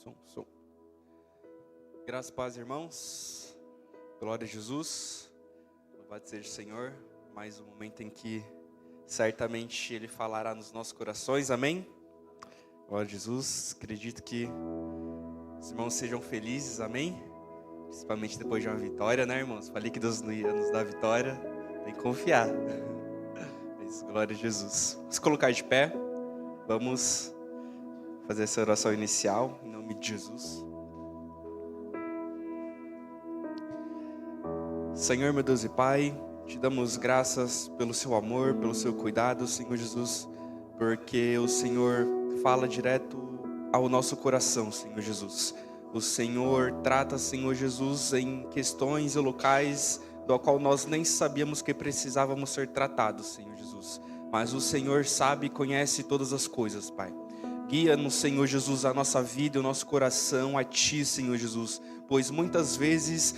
Som. Graças e paz, irmãos. Glória a Jesus. Louvado seja o Senhor. Mais um momento em que certamente Ele falará nos nossos corações. Amém? Glória a Jesus. Acredito que os irmãos sejam felizes. Amém? Principalmente depois de uma vitória, né, irmãos? Falei que Deus não ia nos dar vitória. Tem que confiar. Mas, glória a Jesus. Vamos colocar de pé. Vamos fazer essa oração inicial, em nome de Jesus. Senhor, meu Deus e Pai, te damos graças pelo seu amor, pelo seu cuidado, Senhor Jesus, porque o Senhor fala direto ao nosso coração, Senhor Jesus. O Senhor trata, Senhor Jesus, em questões e locais do qual nós nem sabíamos que precisávamos ser tratados, Senhor Jesus. Mas o Senhor sabe e conhece todas as coisas, Pai. Guia-nos, Senhor Jesus, a nossa vida e o nosso coração a Ti, Senhor Jesus. Pois muitas vezes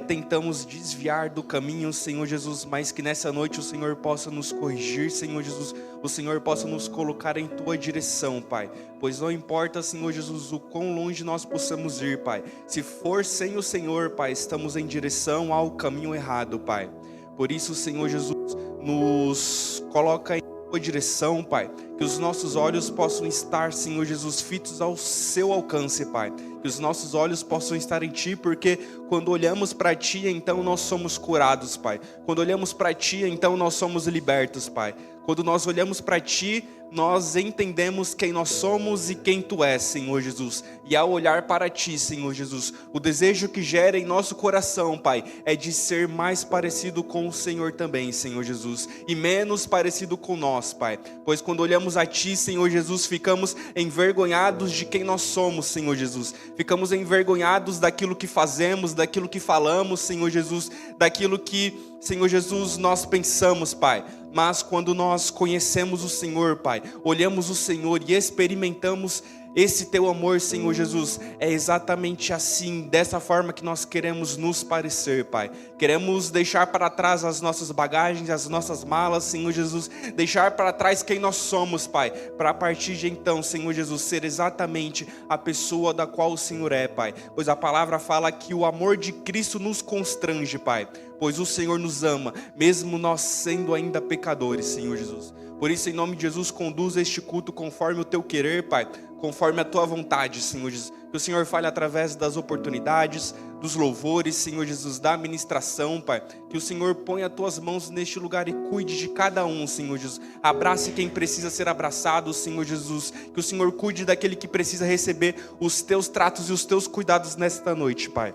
tentamos desviar do caminho, Senhor Jesus, mas que nessa noite o Senhor possa nos corrigir, Senhor Jesus. O Senhor possa nos colocar em Tua direção, Pai. Pois não importa, Senhor Jesus, o quão longe nós possamos ir, Pai. Se for sem o Senhor, Pai, estamos em direção ao caminho errado, Pai. Por isso, Senhor Jesus, nos coloca em Tua direção, Pai, que os nossos olhos possam estar, Senhor Jesus, fitos ao Seu alcance, Pai, que os nossos olhos possam estar em Ti, porque quando olhamos para Ti, então nós somos curados, Pai, quando olhamos para Ti, então nós somos libertos, Pai, quando nós olhamos para Ti, nós entendemos quem nós somos e quem Tu és, Senhor Jesus. E ao olhar para Ti, Senhor Jesus, o desejo que gera em nosso coração, Pai, é de ser mais parecido com o Senhor também, Senhor Jesus, e menos parecido com nós, Pai. Pois quando olhamos a Ti, Senhor Jesus, ficamos envergonhados de quem nós somos, Senhor Jesus. Ficamos envergonhados daquilo que fazemos, daquilo que falamos, Senhor Jesus, daquilo que, Senhor Jesus, nós pensamos, Pai. Mas quando nós conhecemos o Senhor, Pai, olhamos o Senhor e experimentamos esse Teu amor, Senhor Jesus, é exatamente assim, dessa forma que nós queremos nos parecer, Pai. Queremos deixar para trás as nossas bagagens, as nossas malas, Senhor Jesus, deixar para trás quem nós somos, Pai, para a partir de então, Senhor Jesus, ser exatamente a pessoa da qual o Senhor é, Pai. Pois a palavra fala que o amor de Cristo nos constrange, Pai, pois o Senhor nos ama, mesmo nós sendo ainda pecadores, Senhor Jesus. Por isso, em nome de Jesus, conduza este culto conforme o Teu querer, Pai, conforme a Tua vontade, Senhor Jesus. Que o Senhor fale através das oportunidades, dos louvores, Senhor Jesus, da ministração, Pai. Que o Senhor ponha as Tuas mãos neste lugar e cuide de cada um, Senhor Jesus. Abrace quem precisa ser abraçado, Senhor Jesus. Que o Senhor cuide daquele que precisa receber os Teus tratos e os Teus cuidados nesta noite, Pai.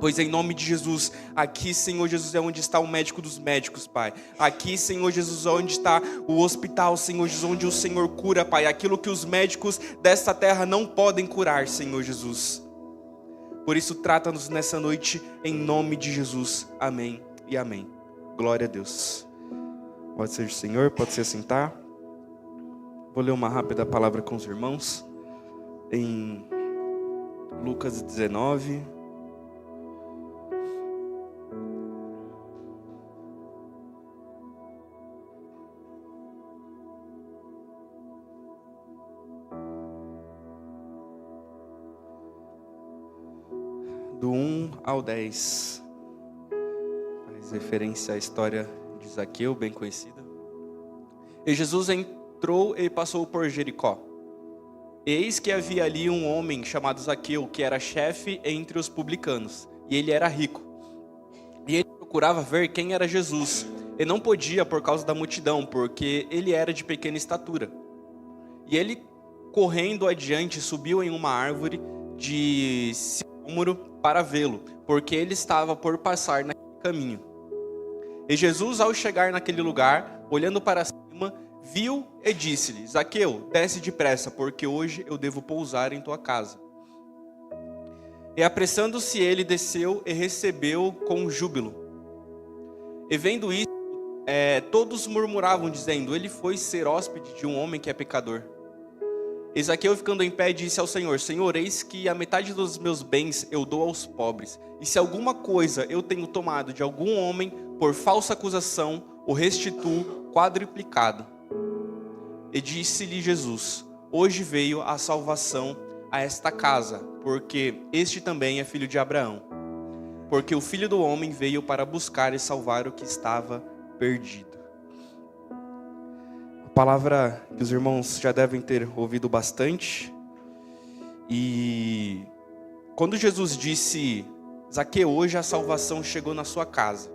Pois em nome de Jesus, aqui, Senhor Jesus, é onde está o médico dos médicos, Pai. Aqui, Senhor Jesus, é onde está o hospital, Senhor Jesus, onde o Senhor cura, Pai. Aquilo que os médicos desta terra não podem curar, Senhor Jesus. Por isso, trata-nos nessa noite, em nome de Jesus. Amém e amém. Glória a Deus. Pode ser o Senhor, pode se assentar. Vou ler uma rápida palavra com os irmãos. Em Lucas 19... do 1 ao 10, faz referência à história de Zaqueu, bem conhecida. E Jesus entrou e passou por Jericó. Eis que havia ali um homem chamado Zaqueu, que era chefe entre os publicanos, e ele era rico. E ele procurava ver quem era Jesus, e não podia por causa da multidão, porque ele era de pequena estatura. E ele, correndo adiante, subiu em uma árvore de sicômoro para vê-lo, porque ele estava por passar naquele caminho. E Jesus, ao chegar naquele lugar, olhando para cima, viu e disse-lhe: Zaqueu, desce depressa, porque hoje eu devo pousar em tua casa. E apressando-se ele, desceu e recebeu com júbilo. E vendo isso, todos murmuravam, dizendo: ele foi ser hóspede de um homem que é pecador. E Zaqueu, ficando em pé, disse ao Senhor: Senhor, eis que a metade dos meus bens eu dou aos pobres. E se alguma coisa eu tenho tomado de algum homem por falsa acusação, o restituo quadruplicado. E disse-lhe Jesus: Hoje veio a salvação a esta casa, porque este também é filho de Abraão. Porque o Filho do Homem veio para buscar e salvar o que estava perdido. A palavra que os irmãos já devem ter ouvido bastante. E quando Jesus disse: Zaqueu, hoje a salvação chegou na sua casa,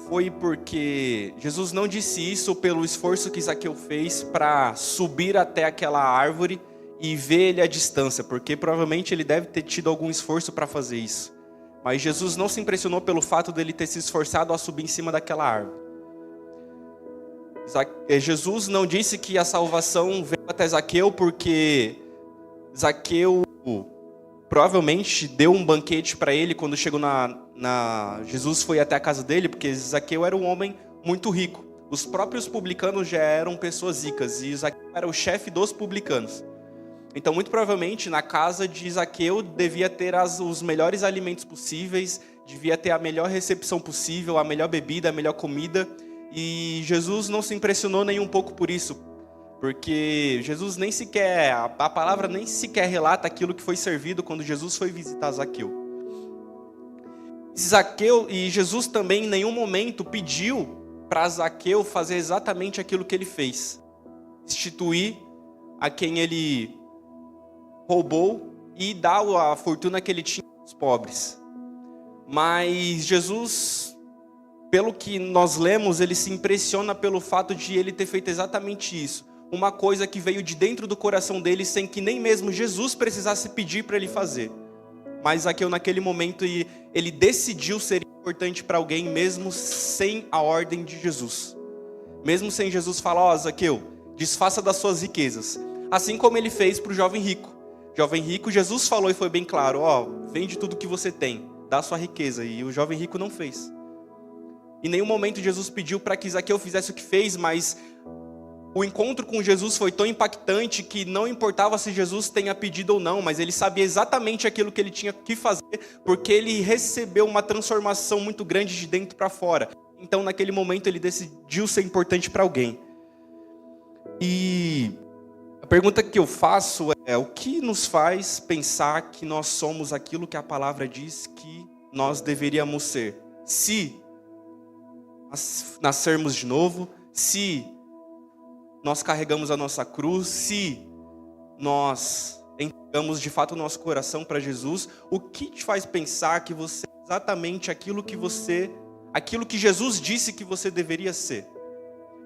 foi porque Jesus não disse isso pelo esforço que Zaqueu fez para subir até aquela árvore e ver ele à distância, porque provavelmente ele deve ter tido algum esforço para fazer isso. Mas Jesus não se impressionou pelo fato dele ter se esforçado a subir em cima daquela árvore. Jesus não disse que a salvação veio até Zaqueu porque Zaqueu provavelmente deu um banquete para ele quando chegou Jesus foi até a casa dele, porque Zaqueu era um homem muito rico. Os próprios publicanos já eram pessoas ricas e Zaqueu era o chefe dos publicanos. Então, muito provavelmente, na casa de Zaqueu devia ter os melhores alimentos possíveis, devia ter a melhor recepção possível, a melhor bebida, a melhor comida. E Jesus não se impressionou nem um pouco por isso, porque Jesus nem sequer, a palavra nem sequer relata aquilo que foi servido quando Jesus foi visitar Zaqueu. E Jesus também em nenhum momento pediu para Zaqueu fazer exatamente aquilo que ele fez. Restituir a quem ele roubou e dar a fortuna que ele tinha aos pobres. Mas Jesus, pelo que nós lemos, ele se impressiona pelo fato de ele ter feito exatamente isso. Uma coisa que veio de dentro do coração dele sem que nem mesmo Jesus precisasse pedir para ele fazer. Mas Zaqueu naquele momento ele decidiu ser importante para alguém mesmo sem a ordem de Jesus. Mesmo sem Jesus falar: Zaqueu, desfaça das suas riquezas. Assim como ele fez para o jovem rico. Jovem rico, Jesus falou e foi bem claro: vende tudo que você tem, dá a sua riqueza. E o jovem rico não fez. Em nenhum momento Jesus pediu para que Zaqueu fizesse o que fez, mas o encontro com Jesus foi tão impactante que não importava se Jesus tenha pedido ou não, mas ele sabia exatamente aquilo que ele tinha que fazer, porque ele recebeu uma transformação muito grande de dentro para fora. Então, naquele momento, ele decidiu ser importante para alguém. E a pergunta que eu faço é: o que nos faz pensar que nós somos aquilo que a palavra diz que nós deveríamos ser? Se nascermos de novo, se nós carregamos a nossa cruz, se nós entregamos de fato o nosso coração para Jesus, o que te faz pensar que você é exatamente aquilo que Jesus disse que você deveria ser?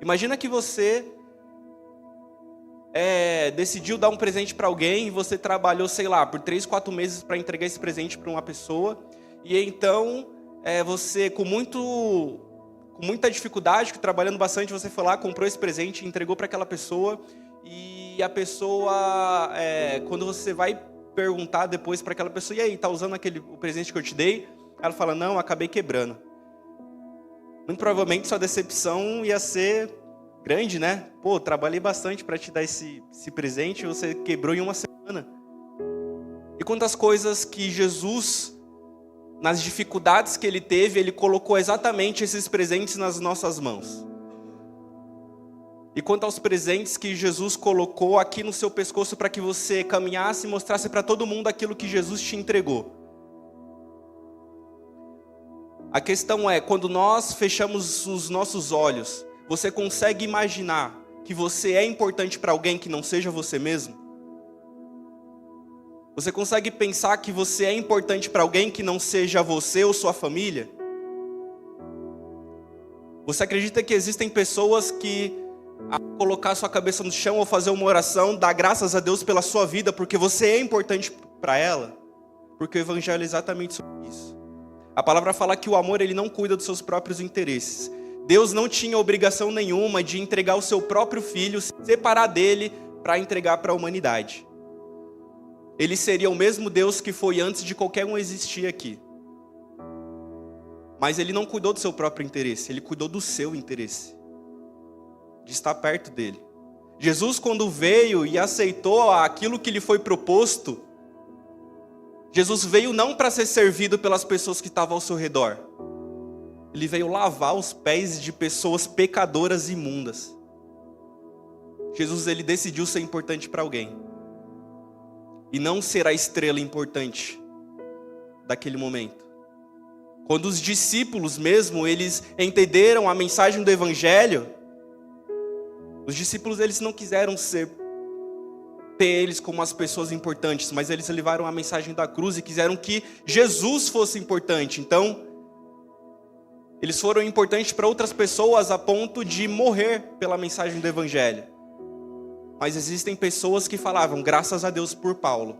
Imagina que você decidiu dar um presente para alguém e você trabalhou, sei lá, por 3, 4 meses para entregar esse presente para uma pessoa, e então você com muita dificuldade, trabalhando bastante, você foi lá, comprou esse presente, entregou para aquela pessoa, e a pessoa, quando você vai perguntar depois para aquela pessoa: e aí, tá usando o presente que eu te dei? Ela fala: não, acabei quebrando. Muito provavelmente sua decepção ia ser grande, né? Trabalhei bastante para te dar esse presente, você quebrou em uma semana. E quantas coisas que Jesus, nas dificuldades que ele teve, ele colocou exatamente esses presentes nas nossas mãos. E quanto aos presentes que Jesus colocou aqui no seu pescoço para que você caminhasse e mostrasse para todo mundo aquilo que Jesus te entregou. A questão é, quando nós fechamos os nossos olhos, você consegue imaginar que você é importante para alguém que não seja você mesmo? Você consegue pensar que você é importante para alguém que não seja você ou sua família? Você acredita que existem pessoas que, ao colocar sua cabeça no chão ou fazer uma oração, dá graças a Deus pela sua vida, porque você é importante para ela? Porque o Evangelho é exatamente sobre isso. A palavra fala que o amor, ele não cuida dos seus próprios interesses. Deus não tinha obrigação nenhuma de entregar o seu próprio filho, se separar dele para entregar para a humanidade. Ele seria o mesmo Deus que foi antes de qualquer um existir aqui. Mas ele não cuidou do seu próprio interesse, ele cuidou do seu interesse, de estar perto dele. Jesus, quando veio e aceitou aquilo que lhe foi proposto, Jesus veio não para ser servido pelas pessoas que estavam ao seu redor. Ele veio lavar os pés de pessoas pecadoras e imundas. Jesus, ele decidiu ser importante para alguém. e não ser a estrela importante daquele momento. Quando os discípulos mesmo, eles entenderam a mensagem do Evangelho, os discípulos eles não quiseram ter eles como as pessoas importantes, mas eles levaram a mensagem da cruz e quiseram que Jesus fosse importante. Então, eles foram importantes para outras pessoas a ponto de morrer pela mensagem do Evangelho. Mas existem pessoas que falavam, graças a Deus por Paulo,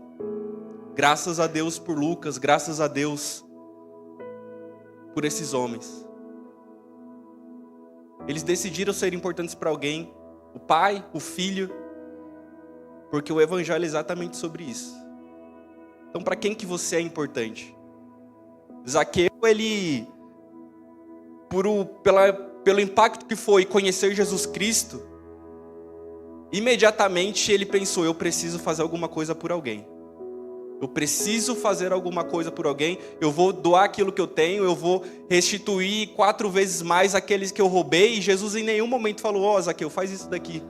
graças a Deus por Lucas, graças a Deus por esses homens. Eles decidiram ser importantes para alguém, o pai, o filho, porque o Evangelho é exatamente sobre isso. Então, para quem que você é importante? Zaqueu, ele, pelo impacto que foi conhecer Jesus Cristo, imediatamente ele pensou, eu preciso fazer alguma coisa por alguém. Eu preciso fazer alguma coisa por alguém, eu vou doar aquilo que eu tenho, eu vou restituir 4 vezes mais aqueles que eu roubei. E Jesus em nenhum momento falou, Zaqueu, faz isso daqui.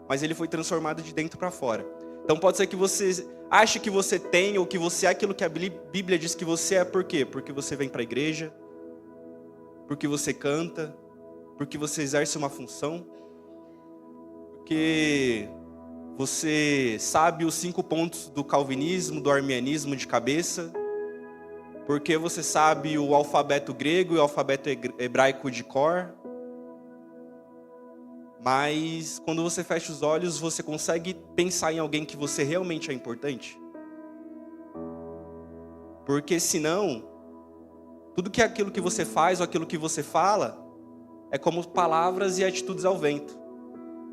Mas ele foi transformado de dentro para fora. Então pode ser que você ache que você tem, ou que você é aquilo que a Bíblia diz que você é, por quê? Porque você vem para a igreja, porque você canta, porque você exerce uma função, porque você sabe os 5 pontos do calvinismo, do arminianismo de cabeça, porque você sabe o alfabeto grego e o alfabeto hebraico de cor. Mas quando você fecha os olhos, você consegue pensar em alguém que você realmente é importante? Porque senão, tudo que é aquilo que você faz ou aquilo que você fala é como palavras e atitudes ao vento.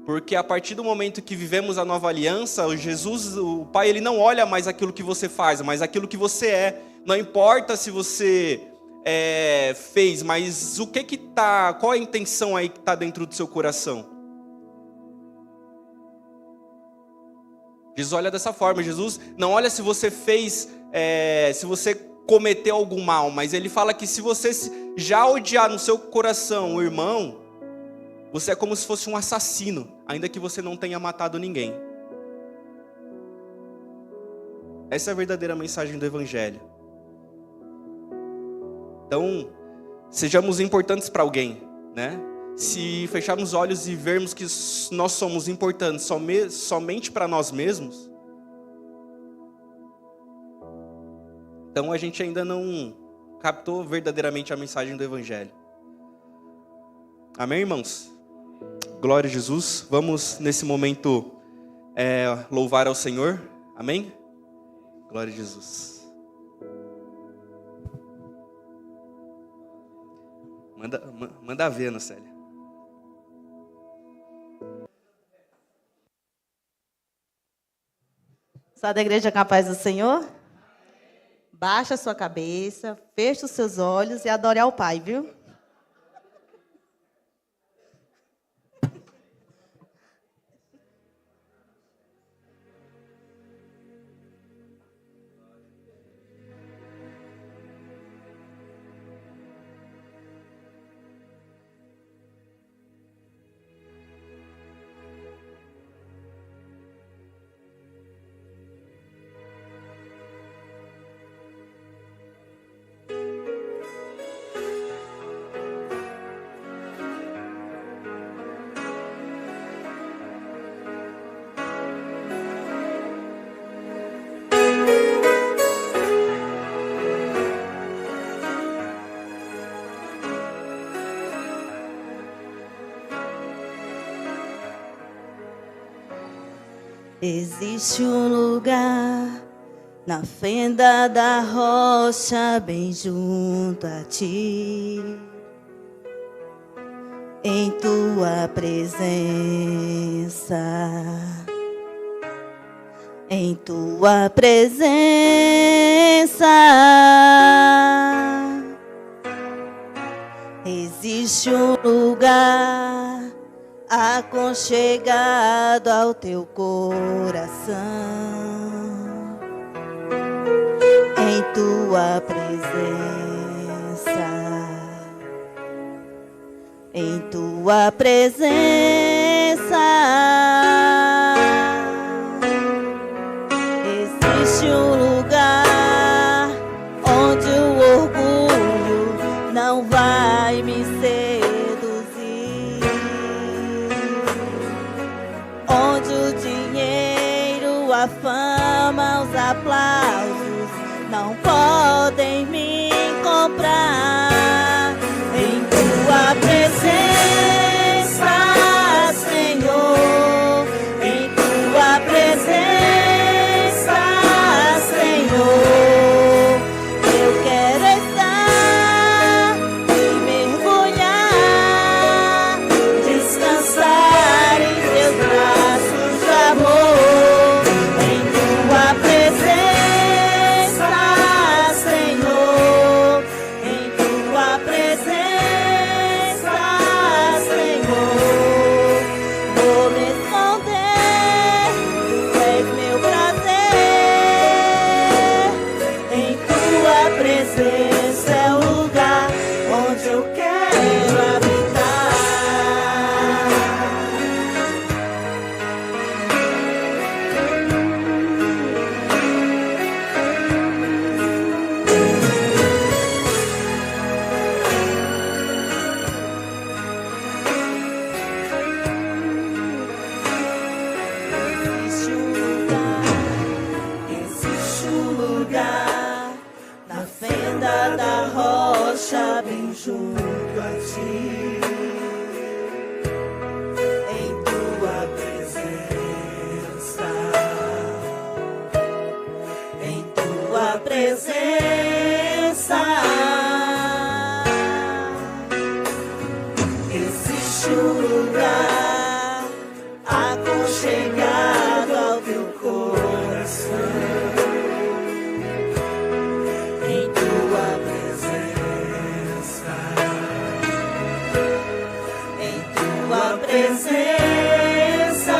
Porque a partir do momento que vivemos a nova aliança, o Jesus, o Pai, ele não olha mais aquilo que você faz, mas aquilo que você é. Não importa se você fez, mas o que tá, qual a intenção aí que está dentro do seu coração? Jesus olha dessa forma. Jesus não olha se você fez, se você cometeu algum mal, mas ele fala que se você já odiar no seu coração o irmão, você é como se fosse um assassino, ainda que você não tenha matado ninguém. Essa é a verdadeira mensagem do Evangelho. Então, sejamos importantes para alguém, né? Se fecharmos os olhos e vermos que nós somos importantes somente para nós mesmos, então a gente ainda não captou verdadeiramente a mensagem do Evangelho. Amém, irmãos? Glória a Jesus. Vamos nesse momento louvar ao Senhor. Amém? Glória a Jesus. Manda ver, Ana Célia. Só da igreja capaz do Senhor? Baixa a sua cabeça, feche os seus olhos e adore ao Pai, viu? Existe um lugar na fenda da rocha, bem junto a ti, em tua presença, em tua presença. Existe um lugar aconchegado ao teu coração, em tua presença, em tua presença. Existe a fama, os aplausos não podem me comprar. Em tua presença, Senhor, em tua presença, Senhor, eu quero estar e mergulhar, descansar em teus braços de amor. Em tua presença, Senhor, em tua presença, Senhor, vou me esconder, tu és meu prazer. Em tua presença é o lugar onde eu quero habitar. Existe um lugar na fenda da rocha, bem junto a ti. Em tua presença, em tua presença, existe um lugar aconchegado ao teu coração. Em tua presença, em tua presença,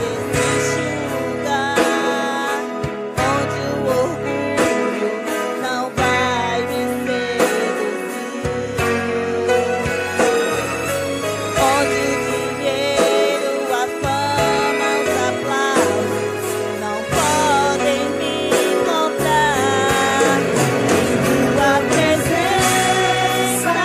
existe um lugar onde o orgulho não vai me seduzir, onde o dinheiro, a fama, os aplausos não podem me comprar. Em tua presença,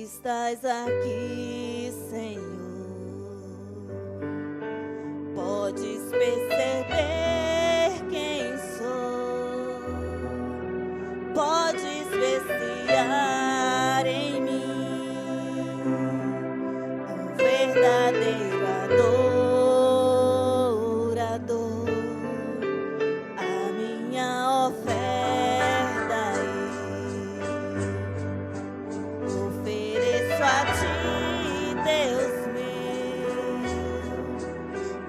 estás aqui, Senhor. Podes perceber quem sou. Podes apreciar em mim um verdadeiro adorador. A minha oferta ofereço a ti, Deus meu,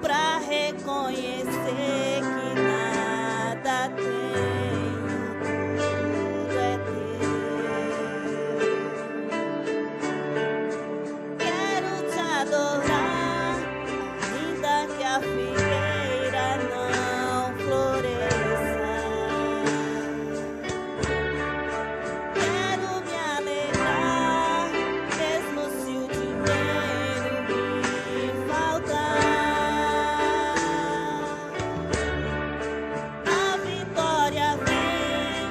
pra reconhecer que nada tenho, tudo é teu. Quero te adorar, ainda que a figueira não floresça. Quero me alegrar, mesmo se o dinheiro me faltar. A vitória vem,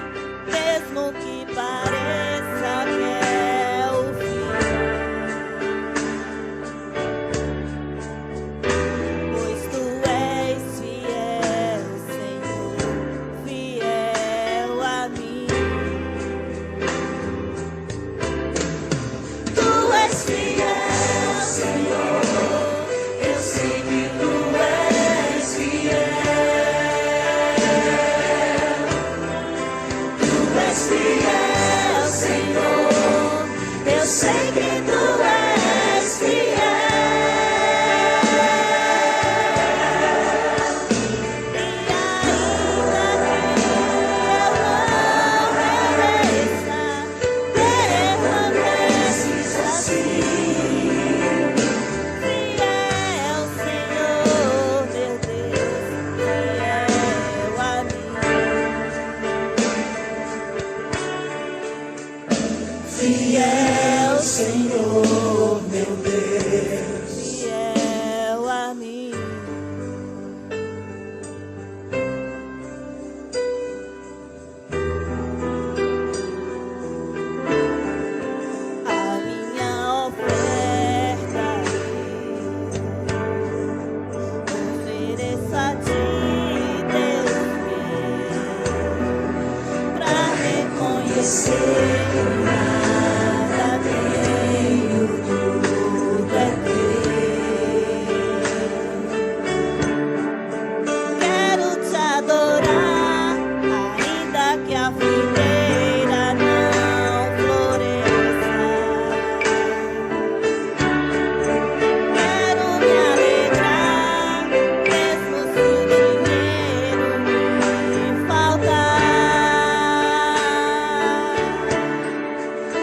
mesmo que pareça que é o fim. Pois tu és fiel, Senhor, fiel a mim. Tu és fiel, Senhor, eu sei que tu és fiel. Tu és fiel, Senhor, eu sei que tu és fiel. E ainda que eu não mereça, permaneces assim. Fiel, Senhor, meu Deus, fiel a mim. Fiel, Senhor, meu Deus, fiel a mim. A minha oferta ofereço a ti, Deus meu, pra reconhecer que nada tenho, tudo é teu. Quero te adorar, ainda que a figueira não floresça. Quero me alegrar, mesmo se o dinheiro me faltar. A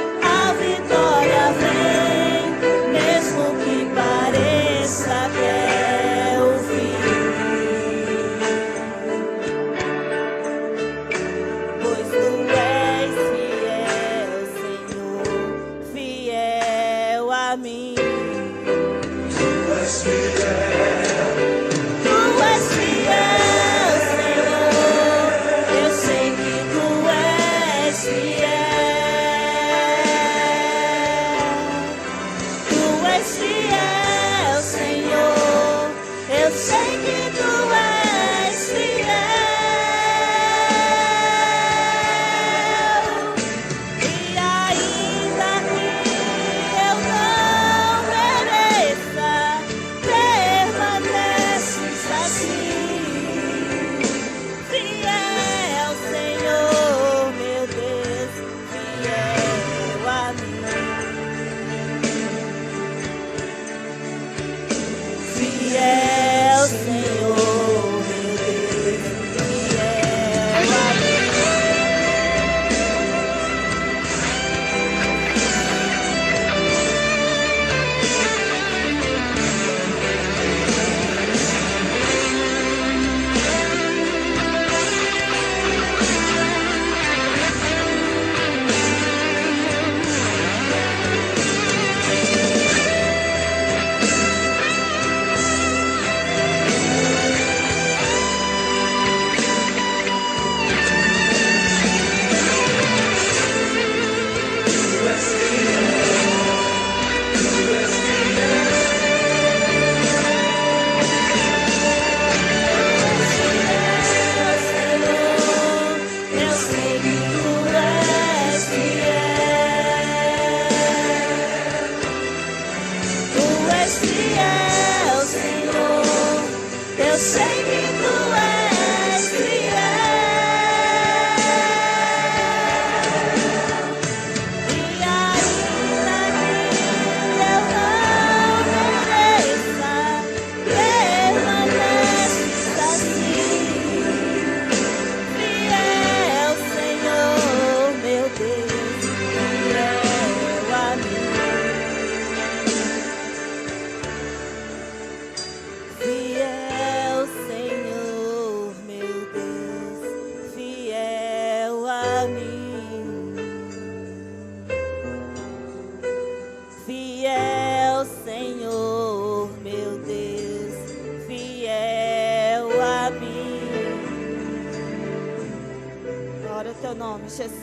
Glória ao teu nome, Jesus.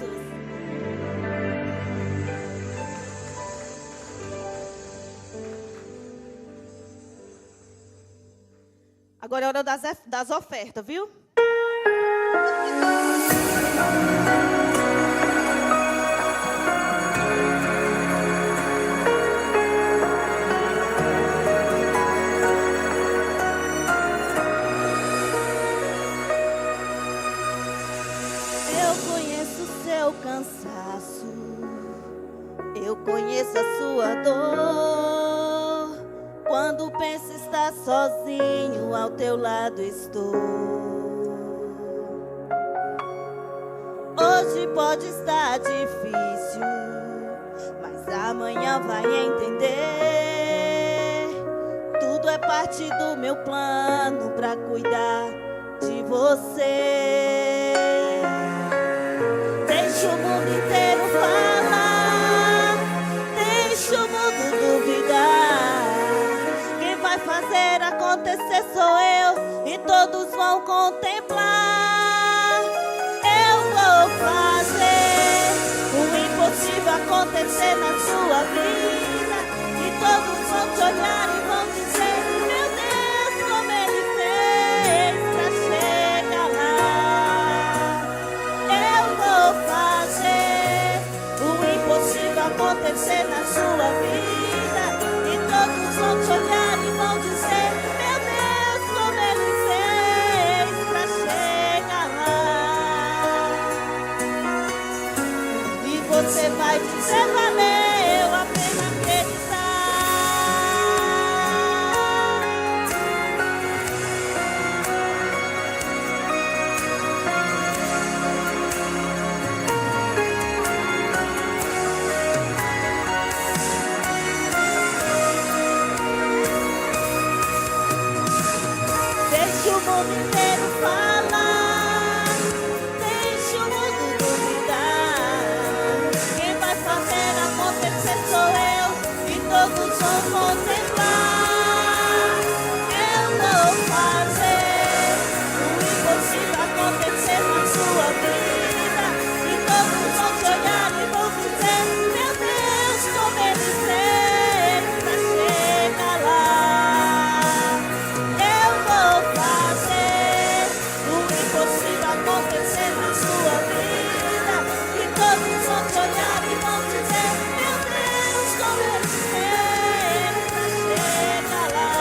Agora é hora das ofertas, viu? Cansaço, eu conheço a sua dor. Quando pensa estar sozinho, ao teu lado estou. Hoje pode estar difícil, mas amanhã vai entender. Tudo é parte do meu plano pra cuidar de você. Deixa o mundo inteiro falar, deixa o mundo duvidar. Quem vai fazer acontecer sou eu, e todos vão contemplar. Eu vou fazer o impossível acontecer na sua vida, e todos vão te olhar e vão dizer: meu Deus, como ele fez pra chegar lá. Acontecer na sua vida, e todos vão te olhar e vão dizer: meu Deus, como ele fez pra chegar lá. E você vai dizer: valeu a pena inteiro falar, deixa o mundo duvidar. Quem vai fazer acontecer sou eu, e todos vão contemplar. Eu vou fazer o impossível acontecer na sua vida, e todos vão te olhar e vão dizer: meu Deus, como ele fez pra chegar lá. Acontecer na sua vida, e todos vão te olhar e vão dizer: meu Deus, como ele fez pra chegar lá.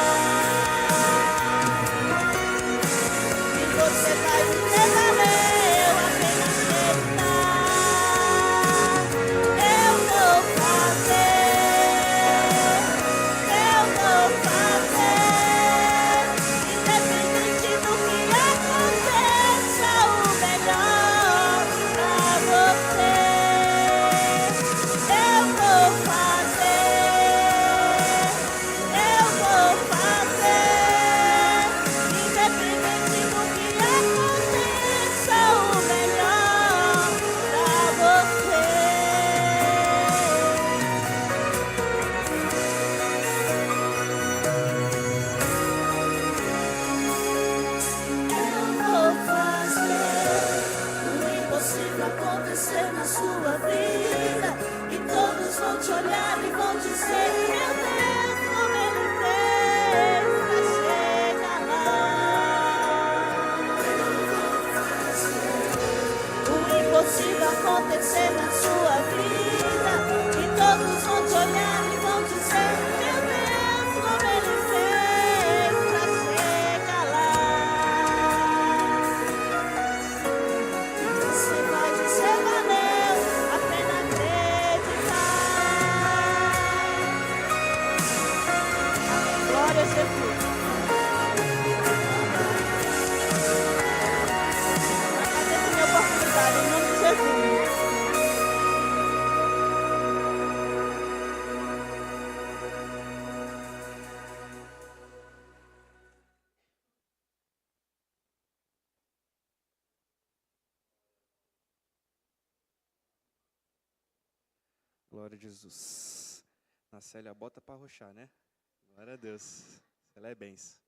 E você vai dizer: valeu a pena acreditar. Eu vou fazer, independente do que aconteça, o melhor pra você. Eu vou fazer, independente do que aconteça, o melhor pra você. Eu vou fazer o impossível acontecer na sua vida, e todos vão te olhar e vão dizer: meu Deus, como ele fez pra chegar lá. Eu vou fazer o impossível acontecer na sua vida, e todos vão te olhar e vão dizer: meu Deus, como ele fez pra chegar lá. E você vai dizer: valeu a pena acreditar. Glória a Jesus. Agradeço a minha oportunidade em nome de Jesus. Glória a Jesus. Na Célia, bota para arrochar, né? Glória a Deus. Ela é benção.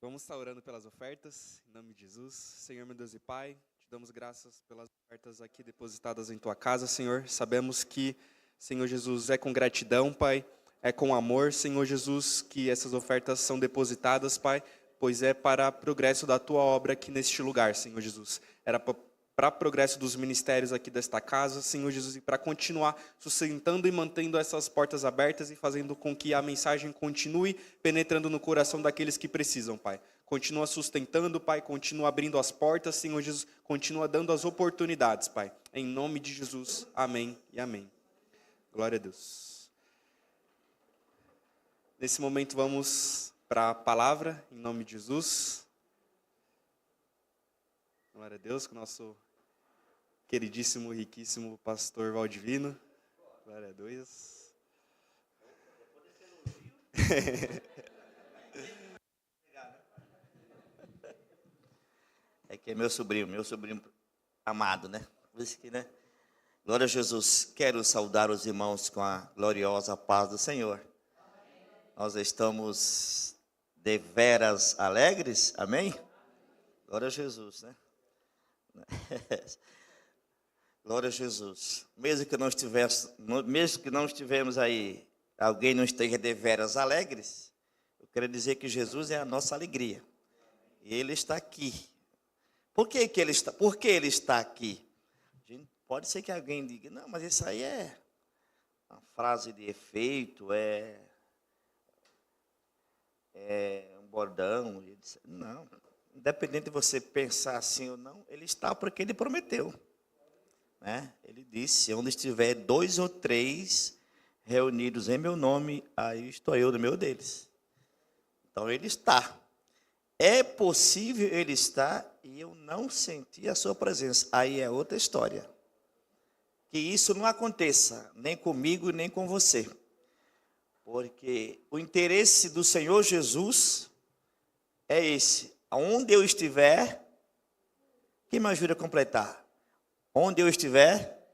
Vamos estar orando pelas ofertas, em nome de Jesus. Senhor, meu Deus e Pai, te damos graças pelas ofertas aqui depositadas em Tua casa, Senhor. Sabemos que, Senhor Jesus, é com gratidão, Pai, é com amor, Senhor Jesus, que essas ofertas são depositadas, Pai, pois é para progresso da Tua obra aqui neste lugar, Senhor Jesus. Era para progresso dos ministérios aqui desta casa, Senhor Jesus, e para continuar sustentando e mantendo essas portas abertas e fazendo com que a mensagem continue penetrando no coração daqueles que precisam, Pai. Continua sustentando, Pai, continua abrindo as portas, Senhor Jesus, continua dando as oportunidades, Pai. Em nome de Jesus, amém e amém. Glória a Deus. Nesse momento vamos para a palavra, em nome de Jesus. Glória a Deus, com o nosso queridíssimo, riquíssimo pastor Valdivino. Glória a Deus. É que é meu sobrinho amado, né? Por isso que, né? Glória a Jesus. Quero saudar os irmãos com a gloriosa paz do Senhor. Nós estamos deveras alegres, amém? Glória a Jesus, né? Glória a Jesus. Mesmo que não estivemos aí, alguém não esteja deveras alegres, eu quero dizer que Jesus é a nossa alegria. E Ele está aqui. Por que Ele está aqui? Pode ser que alguém diga, não, mas isso aí é uma frase de efeito, é um bordão. Não, independente de você pensar assim ou não, Ele está porque Ele prometeu. Né? Ele disse, onde estiver 2 ou 3 reunidos em meu nome, aí estou eu no meio deles. Então Ele está. É possível Ele estar e eu não senti a sua presença. Aí é outra história. Que isso não aconteça, nem comigo nem com você. Porque o interesse do Senhor Jesus é esse. Onde eu estiver, quem me ajuda a completar? Onde eu estiver.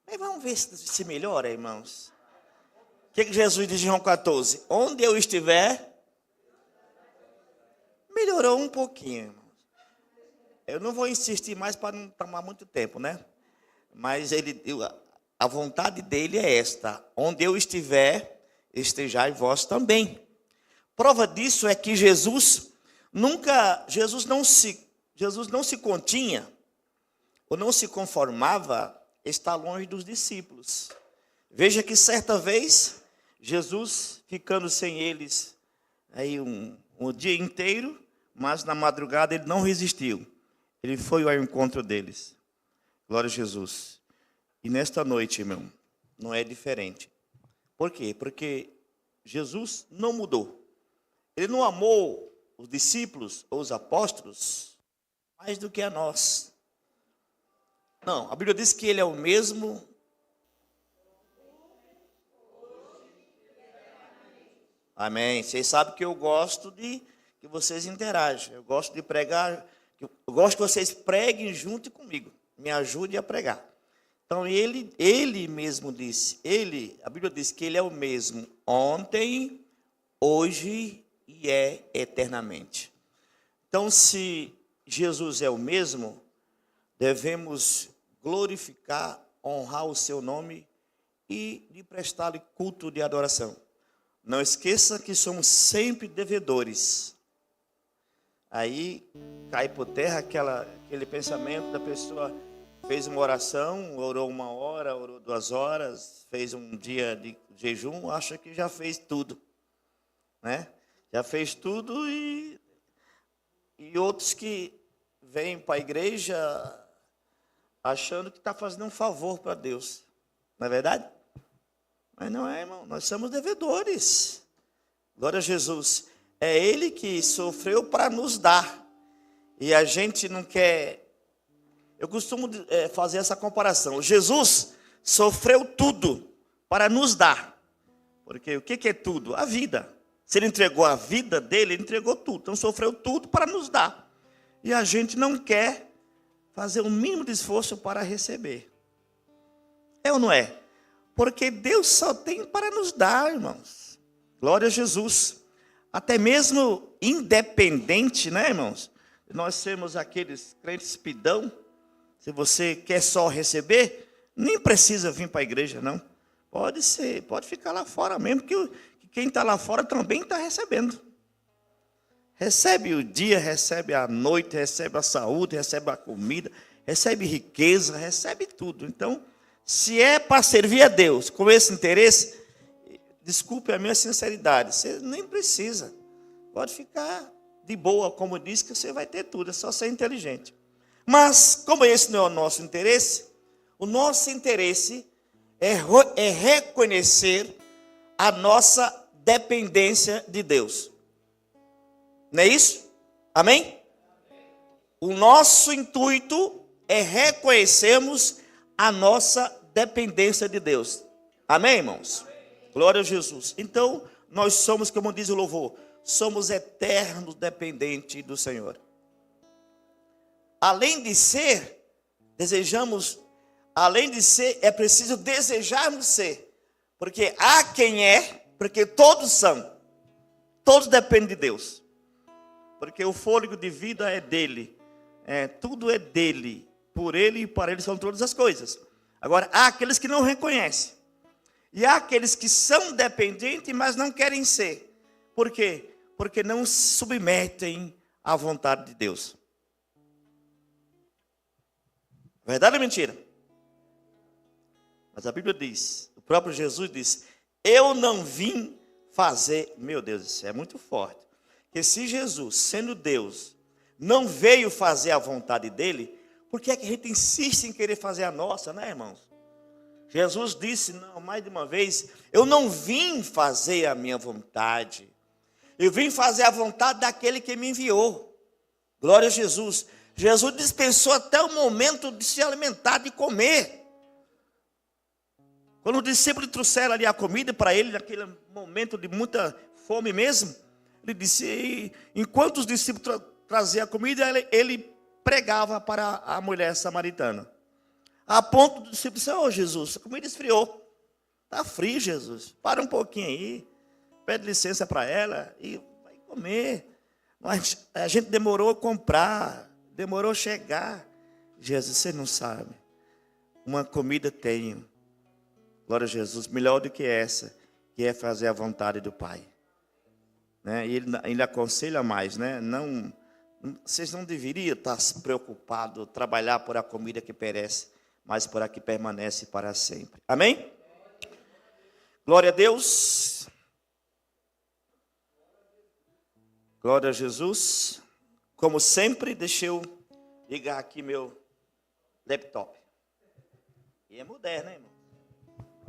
Mas vamos ver se melhora, irmãos. O que Jesus diz em João 14? Onde eu estiver, melhorou um pouquinho, irmãos. Eu não vou insistir mais para não tomar muito tempo, né? Mas a vontade dele é esta: onde eu estiver, estejai vós também. Prova disso é que Jesus não se continha ou não se conformava estar longe dos discípulos. Veja que certa vez Jesus, ficando sem eles aí um dia inteiro, mas na madrugada ele não resistiu. Ele foi ao encontro deles. Glória a Jesus. E nesta noite, irmão, não é diferente. Por quê? Porque Jesus não mudou. Ele não amou os discípulos ou os apóstolos mais do que a nós. Não, a Bíblia diz que Ele é o mesmo. Amém. Vocês sabem que eu gosto de que vocês interajam. Eu gosto de pregar. Eu gosto que vocês preguem junto comigo. Me ajude a pregar. Então, ele mesmo disse. A Bíblia diz que Ele é o mesmo ontem, hoje e é eternamente. Então, se Jesus é o mesmo, devemos glorificar, honrar o seu nome e lhe prestar-lhe culto de adoração. Não esqueça que somos sempre devedores. Aí cai por terra aquele pensamento da pessoa, fez uma oração, orou 1 hora, orou 2 horas, fez um dia de jejum, acha que já fez tudo, né? Já fez tudo e outros que vêm para a igreja achando que está fazendo um favor para Deus. Não é verdade? Mas não é, irmão. Nós somos devedores. Glória a Jesus. É Ele que sofreu para nos dar. E a gente não quer. Eu costumo fazer essa comparação. Jesus sofreu tudo para nos dar. Porque o que é tudo? A vida. Se Ele entregou a vida dele, Ele entregou tudo. Então sofreu tudo para nos dar. E a gente não quer fazer o mínimo de esforço para receber. É ou não é? Porque Deus só tem para nos dar, irmãos. Glória a Jesus. Até mesmo independente, né, irmãos, nós sermos aqueles crentes pidão, se você quer só receber, nem precisa vir para a igreja, não. Pode ser, pode ficar lá fora mesmo, que quem está lá fora também está recebendo. Recebe o dia, recebe a noite, recebe a saúde, recebe a comida, recebe riqueza, recebe tudo. Então, se é para servir a Deus com esse interesse, desculpe a minha sinceridade, você nem precisa. Pode ficar de boa, como diz, que você vai ter tudo, é só ser inteligente. Mas, como esse não é o nosso interesse, o nosso interesse é reconhecer a nossa dependência de Deus. Não é isso? Amém? O nosso intuito é reconhecermos a nossa dependência de Deus. Amém, irmãos? Glória a Jesus. Então, nós somos, como diz o louvor, somos eternos dependentes do Senhor. Além de ser, é preciso desejarmos ser. Porque há quem é, porque todos são. Todos dependem de Deus. Porque o fôlego de vida é dele. Tudo é dele. Por ele e para ele são todas as coisas. Agora, há aqueles que não reconhecem. E há aqueles que são dependentes, mas não querem ser. Por quê? Porque não se submetem à vontade de Deus. Verdade ou mentira? Mas a Bíblia diz, o próprio Jesus diz, eu não vim fazer, meu Deus, isso é muito forte. Que se Jesus, sendo Deus, não veio fazer a vontade dele, por que é que a gente insiste em querer fazer a nossa, né, irmãos? Jesus disse, não, mais de uma vez, eu não vim fazer a minha vontade. Eu vim fazer a vontade daquele que me enviou. Glória a Jesus. Jesus dispensou até o momento de se alimentar, de comer. Quando os discípulos trouxeram ali a comida para ele, naquele momento de muita fome mesmo, ele disse, enquanto os discípulos traziam a comida, ele pregava para a mulher samaritana. A ponto do discípulo dizer, ô Jesus, a comida esfriou. Está frio, Jesus. Para um pouquinho aí, pede licença para ela e vai comer. Mas a gente demorou a comprar, demorou a chegar. Jesus, você não sabe. Uma comida tenho. Glória a Jesus, melhor do que essa, que é fazer a vontade do Pai. Né? E ele aconselha mais, né? Vocês não deveriam estar se preocupados, trabalhar por a comida que perece, mas por a que permanece para sempre. Amém? Glória a Deus. Glória a Jesus. Como sempre, deixa eu ligar aqui meu laptop. E é moderno, hein, irmão?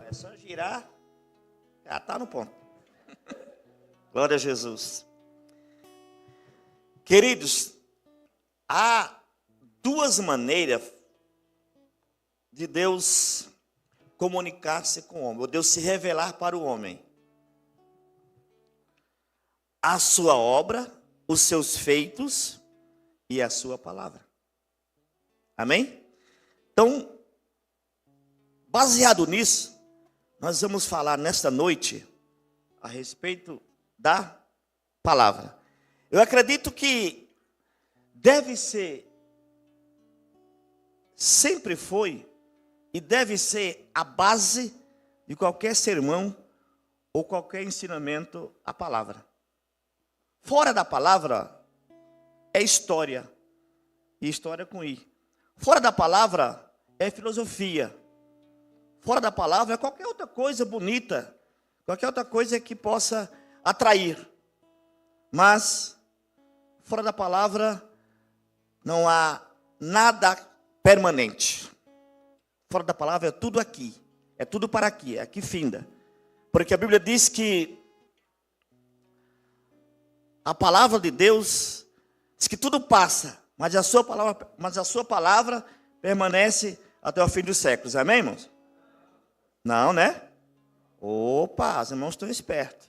É só girar, já está no ponto. Glória a Jesus. Queridos, há duas maneiras de Deus comunicar-se com o homem, ou Deus se revelar para o homem. A sua obra, os seus feitos e a sua palavra. Amém? Então, baseado nisso, nós vamos falar nesta noite a respeito da palavra. Eu acredito que deve ser, sempre foi e deve ser a base de qualquer sermão ou qualquer ensinamento, a palavra. Fora da palavra é história, e história com I. Fora da palavra é filosofia. Fora da palavra é qualquer outra coisa bonita, qualquer outra coisa que possa atrair. Mas, fora da palavra, não há nada permanente. Fora da palavra é tudo aqui, é tudo para aqui, é aqui finda. Porque a Bíblia diz que a palavra de Deus diz que tudo passa, mas a sua palavra permanece até o fim dos séculos. Amém, irmãos? Não, né? Opa, os irmãos estão espertos.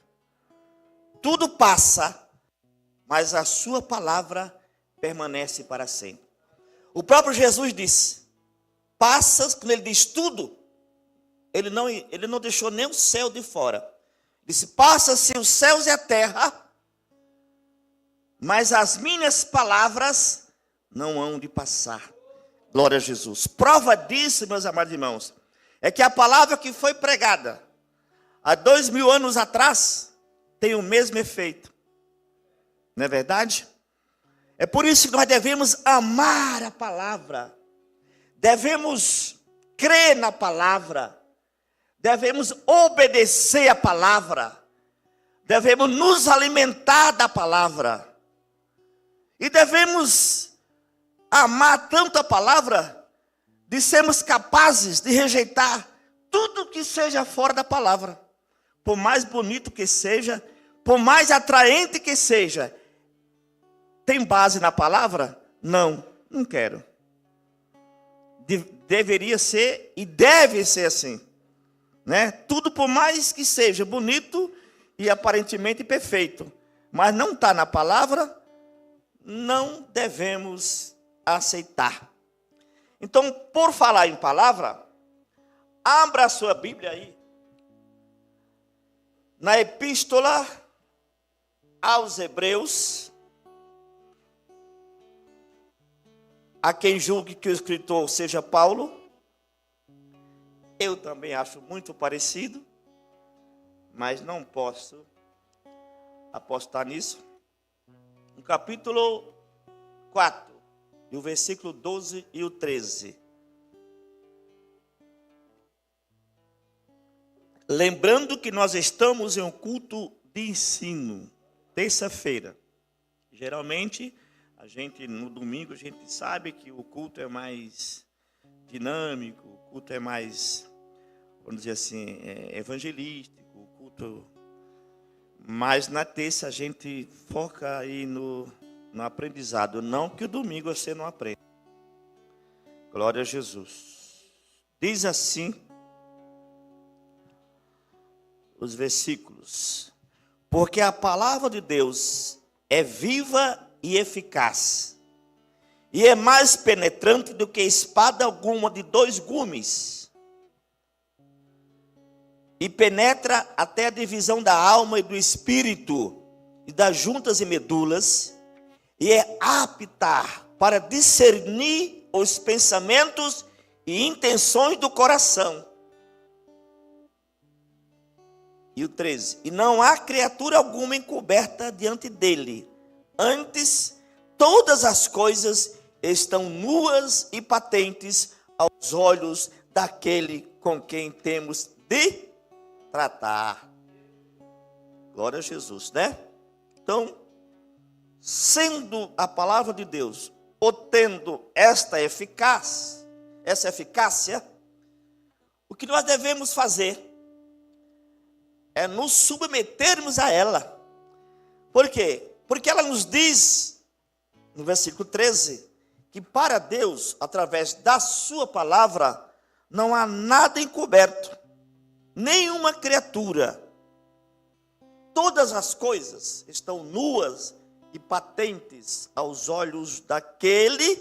Tudo passa, mas a sua palavra permanece para sempre. O próprio Jesus disse, passa, quando ele diz tudo, ele não deixou nem o céu de fora. Disse, passa-se os céus e a terra, mas as minhas palavras não hão de passar. Glória a Jesus. Prova disso, meus amados irmãos, é que a palavra que foi pregada há 2000 anos atrás tem o mesmo efeito. Não é verdade? É por isso que nós devemos amar a palavra, devemos crer na palavra, devemos obedecer a palavra, devemos nos alimentar da palavra e devemos amar tanto a palavra de sermos capazes de rejeitar tudo que seja fora da palavra, por mais bonito que seja, por mais atraente que seja. Tem base na palavra? Não quero. Deveria ser e deve ser assim, né? Tudo por mais que seja bonito e aparentemente perfeito, mas não está na palavra, não devemos aceitar. Então, por falar em palavra, abra a sua Bíblia aí, na Epístola aos Hebreus. Há quem julgue que o escritor seja Paulo. Eu também acho muito parecido, mas não posso apostar nisso. No capítulo 4, e o versículo 12 e o 13. Lembrando que nós estamos em um culto de ensino, terça-feira. Geralmente, no domingo, a gente sabe que o culto é mais dinâmico, o culto é mais, vamos dizer assim, evangelístico, o culto. Mas na terça a gente foca aí no aprendizado. Não que o domingo você não aprenda. Glória a Jesus. Diz assim os versículos: porque a palavra de Deus é viva e eficaz, e é mais penetrante do que espada alguma de 2 gumes, e penetra até a divisão da alma e do espírito, e das juntas e medulas, e é apta para discernir os pensamentos e intenções do coração. E o 13: e não há criatura alguma encoberta diante dele. Antes, todas as coisas estão nuas e patentes aos olhos daquele com quem temos de tratar. Glória a Jesus, né? Então, sendo a palavra de Deus, ou tendo essa eficácia, o que nós devemos fazer é nos submetermos a ela. Por quê? Porque ela nos diz, no versículo 13, que para Deus, através da sua palavra, não há nada encoberto, nenhuma criatura. Todas as coisas estão nuas e patentes aos olhos daquele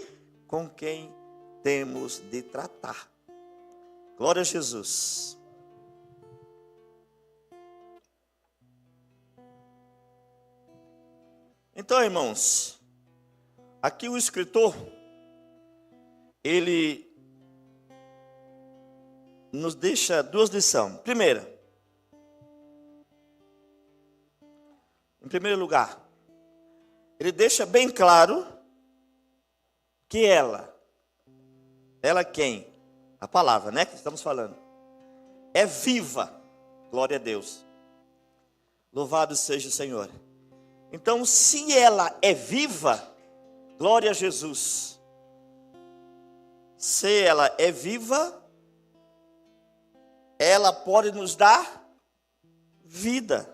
com quem temos de tratar. Glória a Jesus. Então, irmãos, aqui o escritor, ele nos deixa 2 lições. Primeira, em primeiro lugar, ele deixa bem claro que ela quem? A palavra, né, que estamos falando, é viva. Glória a Deus. Louvado seja o Senhor. Então, se ela é viva, glória a Jesus. Se ela é viva, ela pode nos dar vida,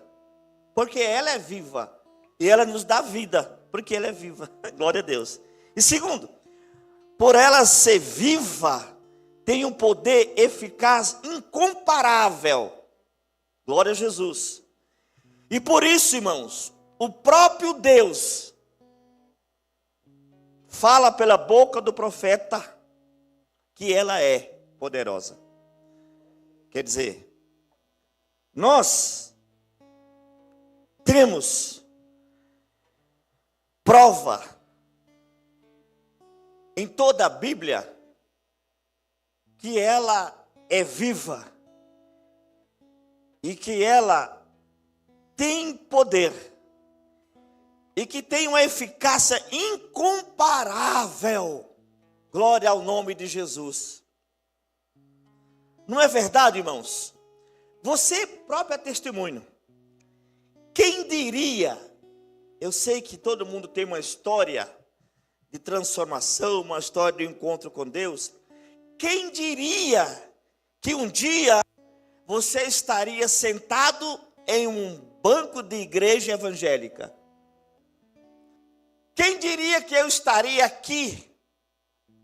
porque ela é viva. E ela nos dá vida, porque ela é viva. Glória a Deus. E segundo, por ela ser viva, tem um poder eficaz incomparável. Glória a Jesus. E por isso, irmãos, o próprio Deus fala pela boca do profeta que ela é poderosa. Quer dizer, nós temos prova em toda a Bíblia que ela é viva e que ela tem poder e que tem uma eficácia incomparável. Glória ao nome de Jesus. Não é verdade, irmãos? Você próprio é testemunho. Quem diria? Eu sei que todo mundo tem uma história de transformação, uma história de encontro com Deus. Quem diria que um dia você estaria sentado em um banco de igreja evangélica? Quem diria que eu estaria aqui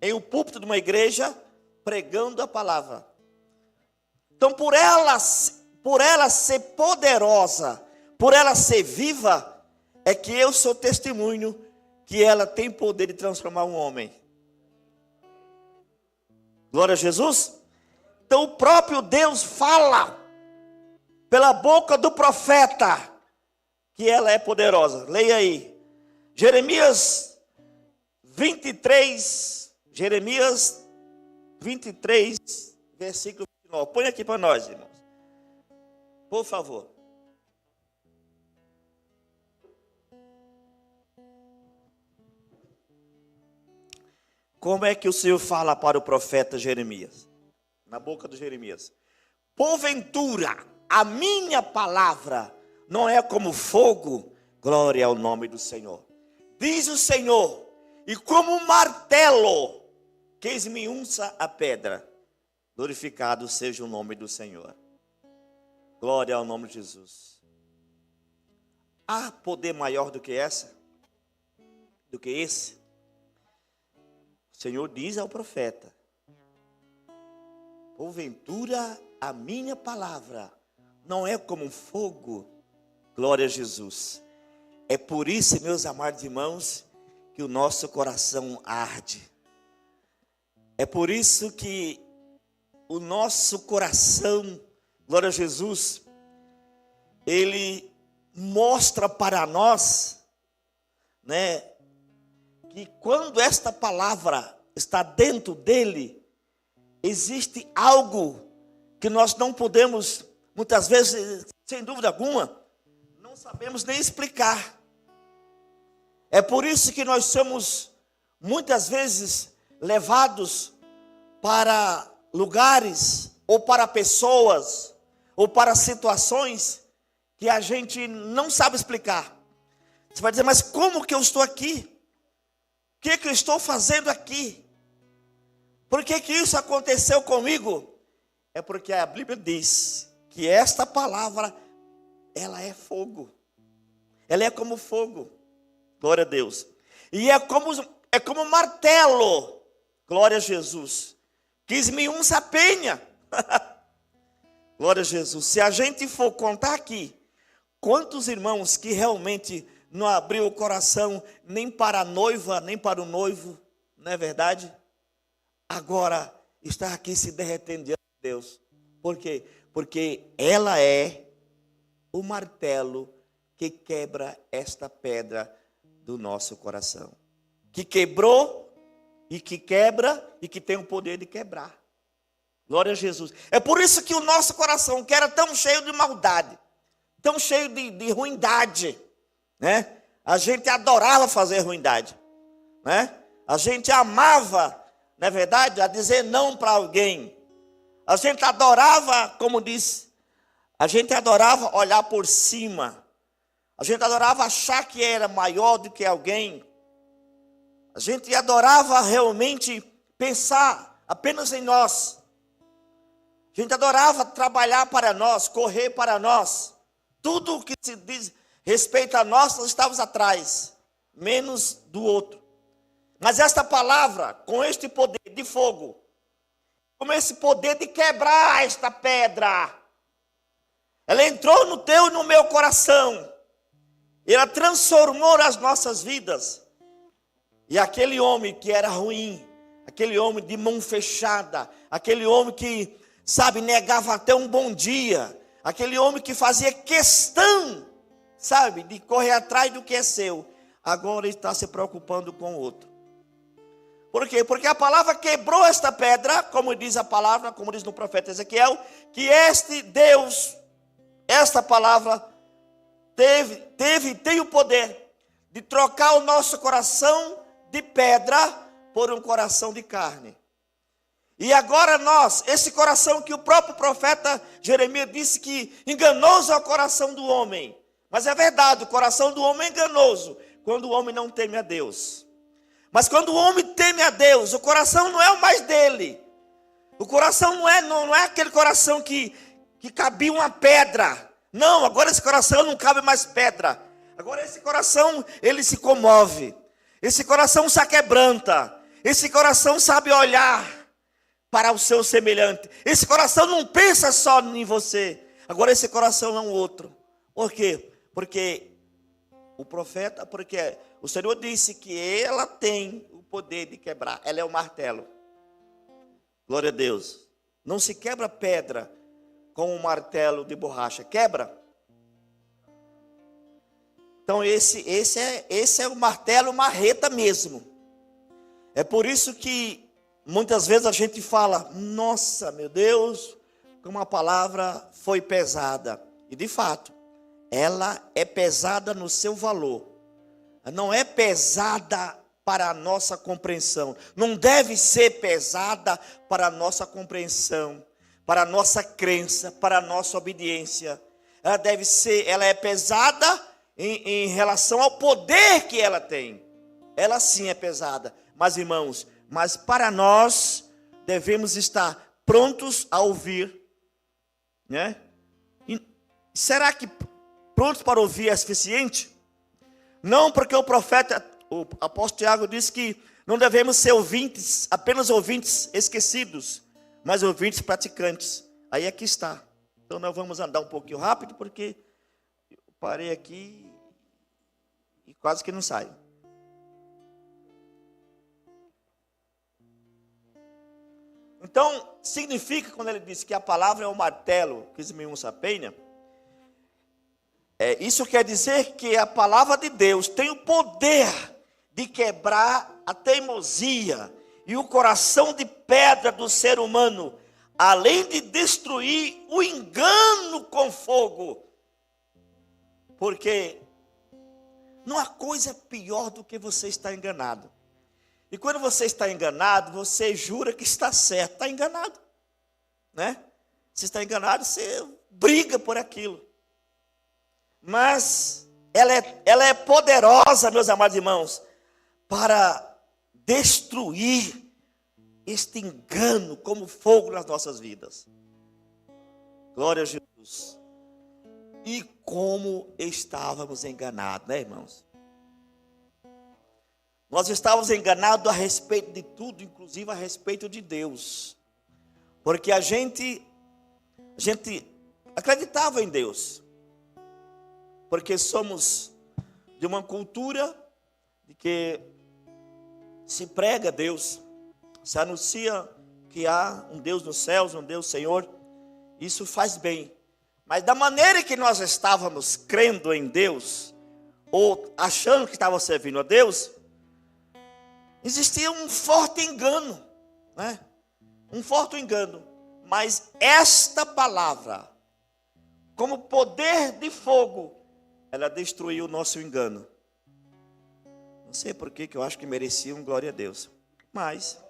em um púlpito de uma igreja pregando a palavra? Então, por ela ser poderosa, por ela ser viva, é que eu sou testemunho que ela tem poder de transformar um homem. Glória a Jesus. Então o próprio Deus fala pela boca do profeta que ela é poderosa. Leia aí. Jeremias 23, versículo 29. Põe aqui para nós, irmãos. Por favor. Como é que o Senhor fala para o profeta Jeremias? Na boca de Jeremias. Porventura, a minha palavra não é como fogo, glória ao nome do Senhor. Diz o Senhor, e como um martelo que esmiuça a pedra, glorificado seja o nome do Senhor. Glória ao nome de Jesus. Há poder maior do que essa? Do que esse? O Senhor diz ao profeta, porventura a minha palavra não é como um fogo, glória a Jesus. É por isso, meus amados irmãos, que o nosso coração arde. É por isso que o nosso coração, glória a Jesus, ele mostra para nós, né, que quando esta palavra está dentro dele, existe algo que nós não podemos, muitas vezes, sem dúvida alguma, não sabemos nem explicar. É por isso que nós somos, muitas vezes, levados para lugares, ou para pessoas, ou para situações que a gente não sabe explicar. Você vai dizer, mas como que eu estou aqui? O que eu estou fazendo aqui? Por que isso aconteceu comigo? É porque a Bíblia diz que esta palavra, ela é fogo. Ela é como fogo. Glória a Deus. E é como martelo. Glória a Jesus. Que esmiuça a penha. Glória a Jesus. Se a gente for contar aqui, quantos irmãos que realmente não abriu o coração nem para a noiva, nem para o noivo, não é verdade? Agora está aqui se derretendo diante de Deus. Por quê? Porque ela é o martelo que quebra esta pedra do nosso coração. Que quebrou e que quebra e que tem o poder de quebrar. Glória a Jesus. É por isso que o nosso coração, que era tão cheio de maldade, tão cheio de ruindade, né? A gente adorava fazer ruindade, né? A gente amava, não é verdade, a dizer não para alguém. A gente adorava, como diz, a gente adorava olhar por cima. A gente adorava achar que era maior do que alguém. A gente adorava realmente pensar apenas em nós. A gente adorava trabalhar para nós, correr para nós. Tudo o que se diz respeito a nós estávamos atrás, menos do outro. Mas esta palavra, com este poder de fogo, com esse poder de quebrar esta pedra, ela entrou no teu e no meu coração. Ela transformou as nossas vidas. E aquele homem que era ruim, aquele homem de mão fechada, aquele homem que, sabe, negava até um bom dia, aquele homem que fazia questão, sabe, de correr atrás do que é seu, agora ele está se preocupando com o outro. Por quê? Porque a palavra quebrou esta pedra, como diz a palavra, como diz no profeta Ezequiel, que este Deus, esta palavra, tem o poder de trocar o nosso coração de pedra por um coração de carne. E agora nós, esse coração que o próprio profeta Jeremias disse que enganoso é o coração do homem. Mas é verdade, o coração do homem é enganoso, quando o homem não teme a Deus. Mas quando o homem teme a Deus, o coração não é o mais dele. O coração não é aquele coração que cabia uma pedra. Não, agora esse coração não cabe mais pedra. Agora esse coração, ele se comove. Esse coração se aquebranta. Esse coração sabe olhar para o seu semelhante. Esse coração não pensa só em você. Agora esse coração é um outro. Por quê? Porque o Senhor disse que ela tem o poder de quebrar. Ela é o martelo. Glória a Deus. Não se quebra pedra com um martelo de borracha. Quebra. Então esse é o martelo marreta mesmo. É por isso que muitas vezes a gente fala, nossa, meu Deus, como a palavra foi pesada. E de fato, ela é pesada no seu valor. Não é pesada para a nossa compreensão. Não deve ser pesada para a nossa compreensão, para a nossa crença, para a nossa obediência. Ela é pesada em relação ao poder que ela tem. Ela sim é pesada. Mas irmãos, para nós devemos estar prontos a ouvir, né? E será que prontos para ouvir é suficiente? Não, porque o apóstolo Tiago disse que não devemos ser ouvintes, apenas ouvintes esquecidos, mas ouvintes praticantes. Aí aqui está. Então nós vamos andar um pouquinho rápido, porque eu parei aqui e quase que não saio. Então, significa, quando ele diz que a palavra é o martelo, que esmiuça sapenha, isso quer dizer que a palavra de Deus tem o poder de quebrar a teimosia e o coração de pedra do ser humano, além de destruir o engano com fogo. Porque não há coisa pior do que você estar enganado. E quando você está enganado, você jura que está certo. Está enganado, né? Se está enganado, você briga por aquilo. Mas ela é poderosa, meus amados irmãos, para destruir este engano como fogo nas nossas vidas. Glória a Jesus. E como estávamos enganados, né, irmãos? Nós estávamos enganados a respeito de tudo, inclusive a respeito de Deus. Porque a gente acreditava em Deus. Porque somos de uma cultura de que se prega Deus, se anuncia que há um Deus nos céus, um Deus Senhor. Isso faz bem. Mas da maneira que nós estávamos crendo em Deus, ou achando que estávamos servindo a Deus, existia um forte engano, né? Um forte engano. Mas esta palavra, como poder de fogo, ela destruiu o nosso engano. Não sei por que eu acho que merecia um glória a Deus. Mas,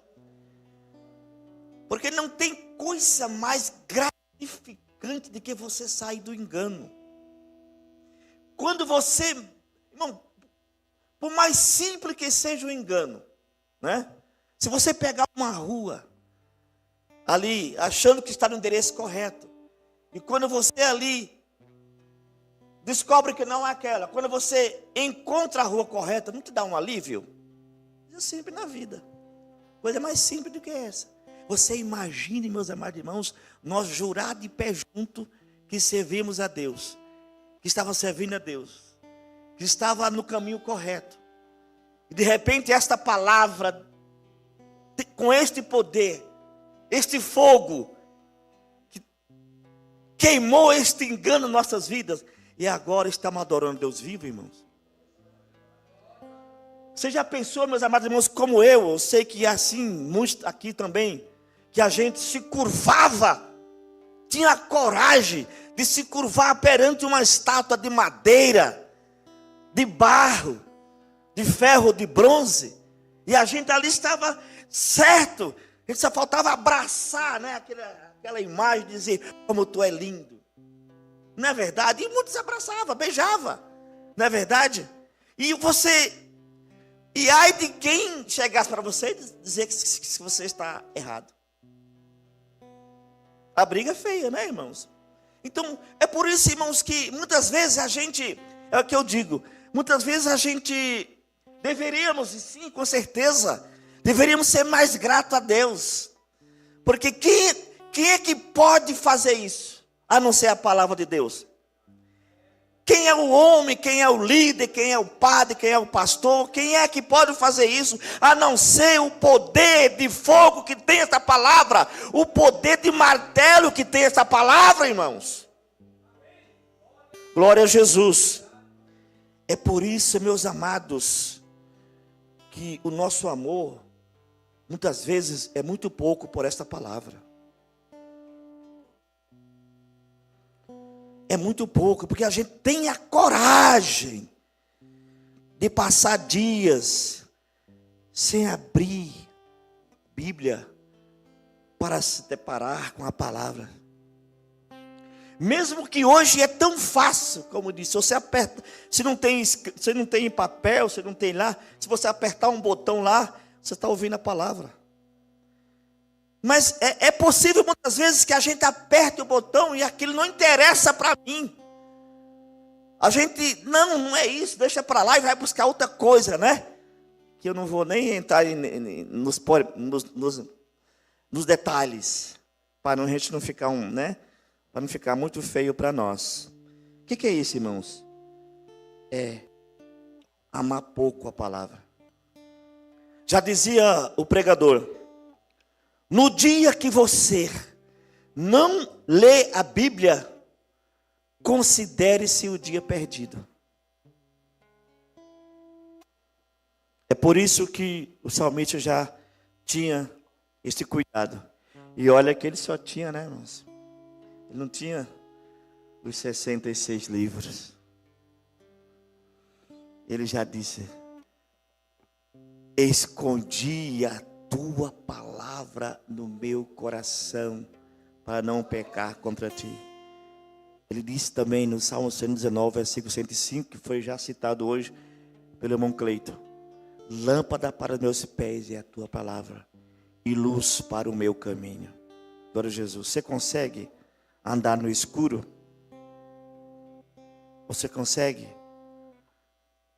porque não tem coisa mais gratificante do que você sair do engano. Quando você, irmão, por mais simples que seja o engano, né? Se você pegar uma rua ali, achando que está no endereço correto, e quando você ali descobre que não é aquela, quando você encontra a rua correta, não te dá um alívio? É simples na vida. Coisa mais simples do que essa. Você imagine, meus amados irmãos, nós jurar de pé junto que servimos a Deus, que estava servindo a Deus, que estava no caminho correto. E de repente esta palavra, com este poder, este fogo, que queimou este engano em nossas vidas, e agora estamos adorando Deus vivo, irmãos. Você já pensou, meus amados irmãos, como eu sei que assim, muitos aqui também, que a gente se curvava, tinha coragem de se curvar perante uma estátua de madeira, de barro, de ferro, de bronze, e a gente ali estava certo, a gente só faltava abraçar, né, aquela imagem, dizer, como tu é lindo. Não é verdade? E muitos abraçavam, beijavam, não é verdade? E ai de quem chegasse para você e dizer que você está errado. A briga é feia, né, irmãos? Então, é por isso, irmãos, que muitas vezes a gente, é o que eu digo, muitas vezes a gente deveríamos, e sim, com certeza, deveríamos ser mais gratos a Deus. Porque quem é que pode fazer isso, a não ser a palavra de Deus? Quem é o homem, quem é o líder, quem é o padre, quem é o pastor, quem é que pode fazer isso, a não ser o poder de fogo que tem essa palavra, o poder de martelo que tem essa palavra, irmãos. Glória a Jesus. É por isso, meus amados, que o nosso amor, muitas vezes, é muito pouco por esta palavra. É muito pouco, porque a gente tem a coragem de passar dias sem abrir a Bíblia para se deparar com a palavra. Mesmo que hoje é tão fácil, como disse, você aperta, se não tem em papel, se não tem lá, se você apertar um botão lá, você está ouvindo a palavra. Mas é possível muitas vezes que a gente aperte o botão e aquilo não interessa para mim. A gente, não é isso, deixa para lá e vai buscar outra coisa, né? Que eu não vou nem entrar nos detalhes, para a gente não ficar para não ficar muito feio para nós. O que é isso, irmãos? É amar pouco a palavra. Já dizia o pregador, no dia que você não lê a Bíblia, considere-se o dia perdido. É por isso que o salmista já tinha esse cuidado. E olha que ele só tinha, né, irmãos? Ele não tinha os 66 livros. Ele já disse, escondi a tua palavra no meu coração, para não pecar contra ti. Ele disse também no Salmo 119, versículo 105, que foi já citado hoje pelo irmão Cleito, lâmpada para os meus pés é a tua palavra, e luz para o meu caminho. Glória a Jesus. Você consegue andar no escuro? Você consegue?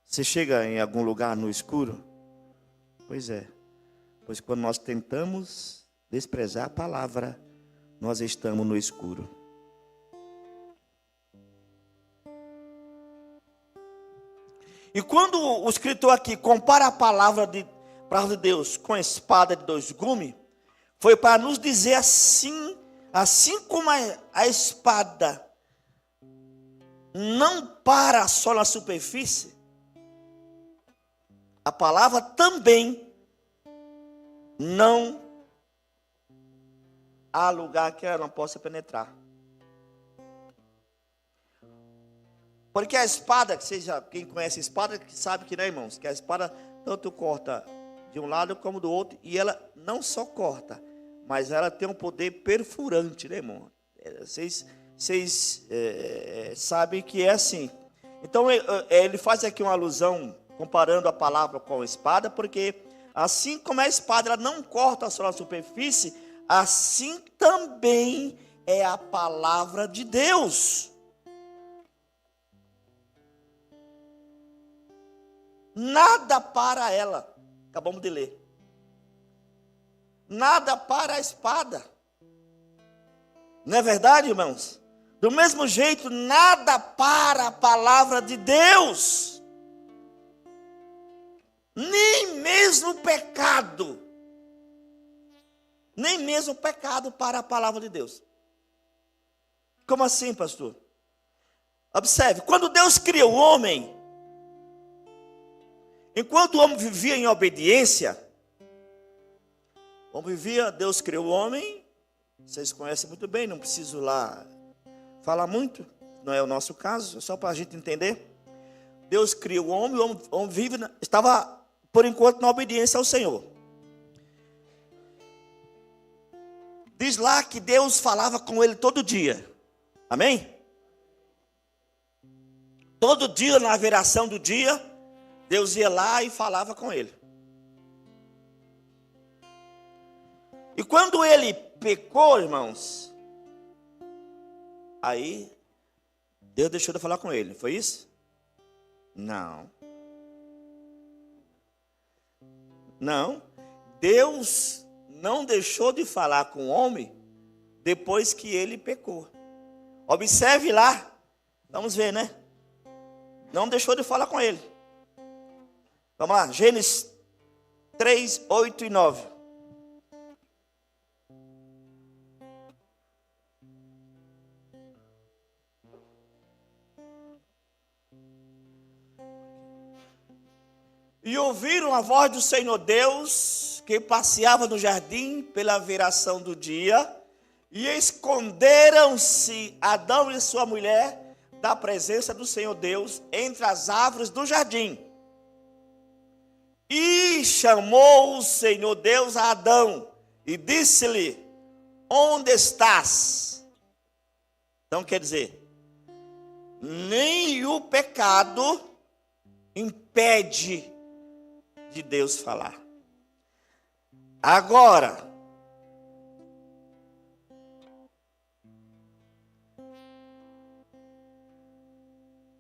Você chega em algum lugar no escuro? Pois é. Pois quando nós tentamos desprezar a palavra, nós estamos no escuro. E quando o escritor aqui compara a palavra de Deus com a espada de dois gumes, foi para nos dizer assim como a espada não para só na superfície, a palavra também não há lugar que ela não possa penetrar. Porque a espada, quem conhece a espada, sabe que, né, irmãos? Que a espada tanto corta de um lado como do outro. E ela não só corta, mas ela tem um poder perfurante, né, irmão? Vocês sabem que é assim. Então, ele faz aqui uma alusão, comparando a palavra com a espada, porque assim como a espada ela não corta só a superfície, assim também é a palavra de Deus. Nada para ela. Acabamos de ler. Nada para a espada. Não é verdade, irmãos? Do mesmo jeito, nada para a palavra de Deus. Nem mesmo o pecado. Nem mesmo o pecado para a palavra de Deus. Como assim, pastor? Observe, quando Deus cria o homem, Enquanto o homem vivia em obediência, o homem vivia, Deus criou o homem, vocês conhecem muito bem, não preciso lá falar muito, não é o nosso caso, é só para a gente entender. Deus criou o homem vive, estava por enquanto na obediência ao Senhor. Diz lá que Deus falava com ele todo dia, amém? Todo dia, na viração do dia, Deus ia lá e falava com ele. E quando ele pecou, irmãos, aí Deus deixou de falar com ele, foi isso? Não. Não. Deus não deixou de falar com o homem depois que ele pecou. Observe lá, vamos ver, né? Não deixou de falar com ele. Vamos lá, Gênesis 3, 8 e 9. E ouviram a voz do Senhor Deus, que passeava no jardim pela viração do dia, e esconderam-se Adão e sua mulher da presença do Senhor Deus entre as árvores do jardim. E chamou o Senhor Deus a Adão e disse-lhe: onde estás? Então quer dizer, nem o pecado impede de Deus falar. Agora,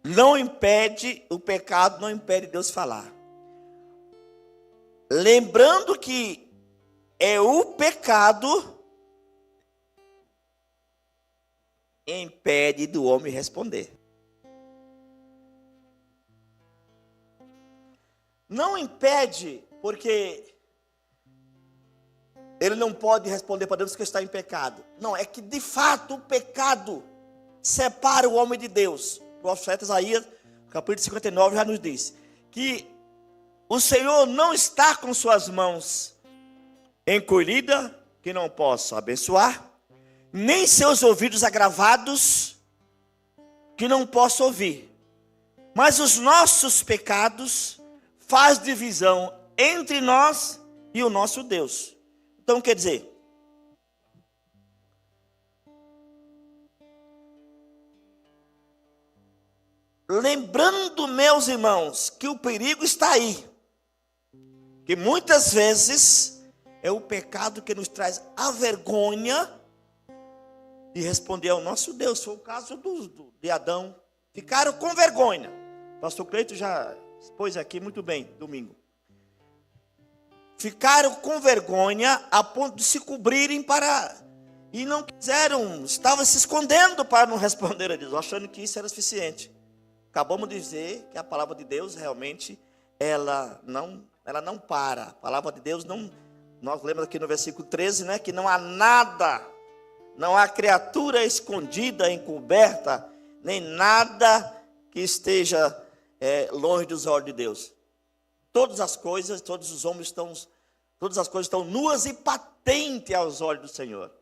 não impede, o pecado não impede Deus falar. Lembrando que é o pecado impede do homem responder. Não impede, porque ele não pode responder para Deus que está em pecado. Não, é que de fato o pecado separa o homem de Deus. O profeta Isaías, capítulo 59, já nos diz que o Senhor não está com suas mãos encolhidas, que não possa abençoar, nem seus ouvidos agravados, que não possa ouvir. Mas os nossos pecados faz divisão entre nós e o nosso Deus. Então quer dizer, lembrando, meus irmãos, que o perigo está aí, que muitas vezes é o pecado que nos traz a vergonha de responder ao nosso Deus. Foi o caso de Adão, ficaram com vergonha. O pastor Cleito já expôs aqui muito bem, domingo. Ficaram com vergonha a ponto de se cobrirem e não quiseram, estavam se escondendo para não responder a Deus, achando que isso era suficiente. Acabamos de dizer que a palavra de Deus realmente, ela não para. A palavra de Deus não, nós lemos aqui no versículo 13, né, que não há nada, não há criatura escondida, encoberta, nem nada que esteja longe dos olhos de Deus. Todas as coisas, todos os homens todas as coisas estão nuas e patentes aos olhos do Senhor.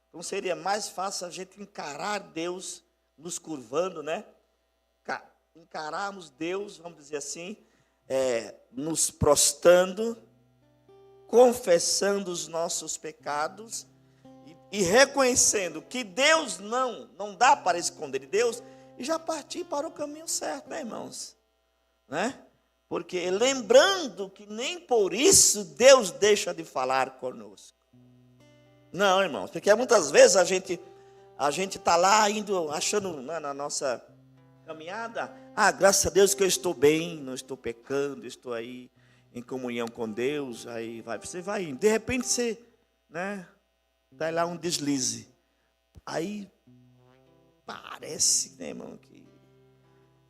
Então seria mais fácil a gente encarar Deus nos curvando, né? Encararmos Deus, vamos dizer assim, nos prostrando, confessando os nossos pecados e reconhecendo que Deus não dá para esconder de Deus, e já partir para o caminho certo, né, irmãos? Né? Porque lembrando que nem por isso Deus deixa de falar conosco. Não, irmãos, porque muitas vezes a gente está lá indo, achando na nossa caminhada, graças a Deus que eu estou bem, não estou pecando, estou aí em comunhão com Deus, aí você vai indo. De repente você, né, dá lá um deslize. Aí parece, né, irmão, que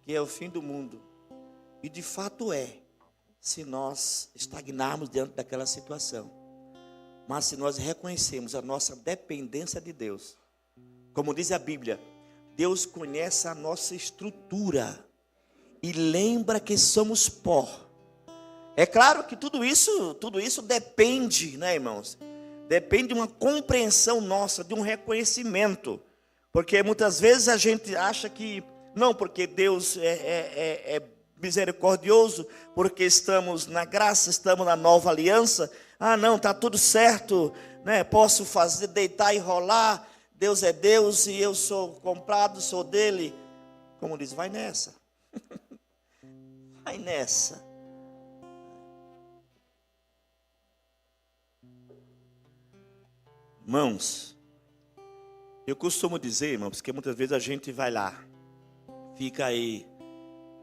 é o fim do mundo. E de fato se nós estagnarmos diante daquela situação. Mas se nós reconhecemos a nossa dependência de Deus, como diz a Bíblia, Deus conhece a nossa estrutura e lembra que somos pó. É claro que tudo isso depende, né, irmãos? Depende de uma compreensão nossa, de um reconhecimento. Porque muitas vezes a gente acha que, não, porque Deus é misericordioso, porque estamos na graça, estamos na nova aliança. Ah, não, está tudo certo, né? Posso fazer, deitar e rolar. Deus é Deus e eu sou comprado, sou dele. Como diz, vai nessa. Vai nessa. Irmãos, eu costumo dizer, irmãos, que muitas vezes a gente vai lá, fica aí,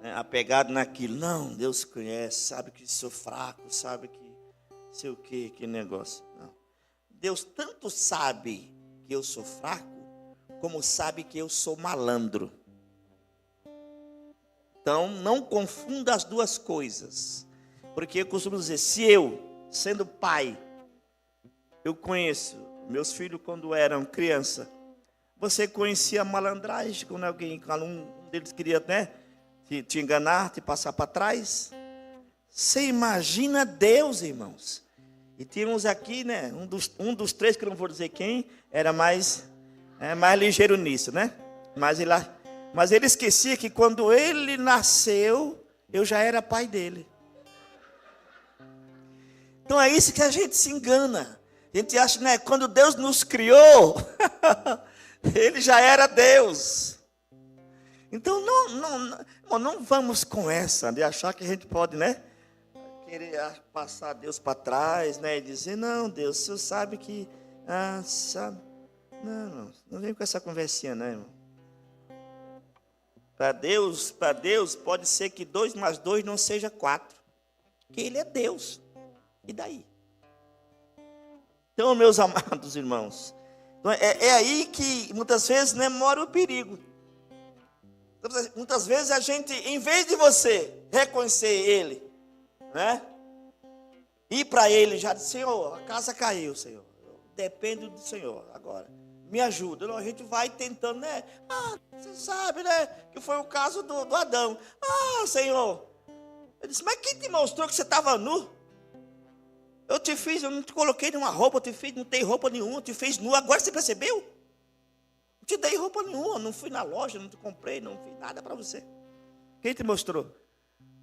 né, apegado naquilo. Não, Deus conhece, sabe que sou fraco, sabe que sei o que negócio. Não. Deus tanto sabe que eu sou fraco, como sabe que eu sou malandro. Então, não confunda as duas coisas. Porque eu costumo dizer, se eu, sendo pai, eu conheço meus filhos quando eram criança, você conhecia a malandragem, quando um deles queria, né, te enganar, te passar para trás. Você imagina Deus, irmãos. E tínhamos aqui, né, um dos três, que eu não vou dizer quem, era mais ligeiro nisso, né? Mas ele esquecia que quando ele nasceu, eu já era pai dele. Então é isso que a gente se engana. A gente acha, né, quando Deus nos criou, ele já era Deus. Então não vamos com essa de achar que a gente pode, né, querer passar Deus para trás, né, e dizer, não, Deus, o Senhor sabe que, sabe. Não vem com essa conversinha, não, irmão. Para Deus pode ser que 2 mais 2 não seja 4. Porque Ele é Deus. E daí? Então, meus amados irmãos, é aí que muitas vezes, né, mora o perigo. Muitas vezes a gente, em vez de você reconhecer Ele, né, ir para Ele já diz, Senhor, a casa caiu, Senhor. Depende do Senhor agora. Me ajuda. A gente vai tentando, né? Você sabe, né? Que foi o caso do Adão. Senhor. Ele disse, mas quem te mostrou que você estava nu? Eu te fiz, eu não te coloquei numa roupa, eu te fiz, não tem roupa nenhuma, eu te fiz nu. Agora você percebeu? Não te dei roupa nenhuma, não fui na loja, não te comprei, não fiz nada para você. Quem te mostrou?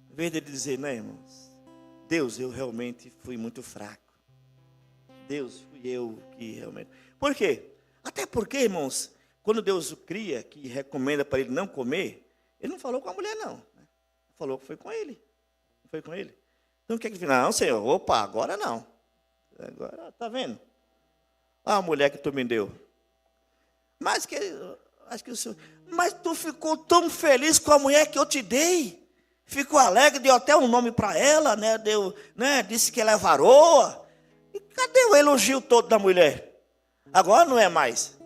Em vez de dizer, né, irmãos? Deus, eu realmente fui muito fraco. Deus, fui eu que realmente... Por quê? Até porque, irmãos, quando Deus o cria, que recomenda para ele não comer, ele não falou com a mulher, não. Falou que foi com ele. Não foi com ele. Então, o que é que ele falou? Não, Senhor, opa, agora não. Agora, tá vendo? A mulher que tu me deu. Mas o Senhor... Mas tu ficou tão feliz com a mulher que eu te dei. Ficou alegre, deu até um nome para ela, né? Disse que ela é varoa. E cadê o elogio todo da mulher? Agora não é mais.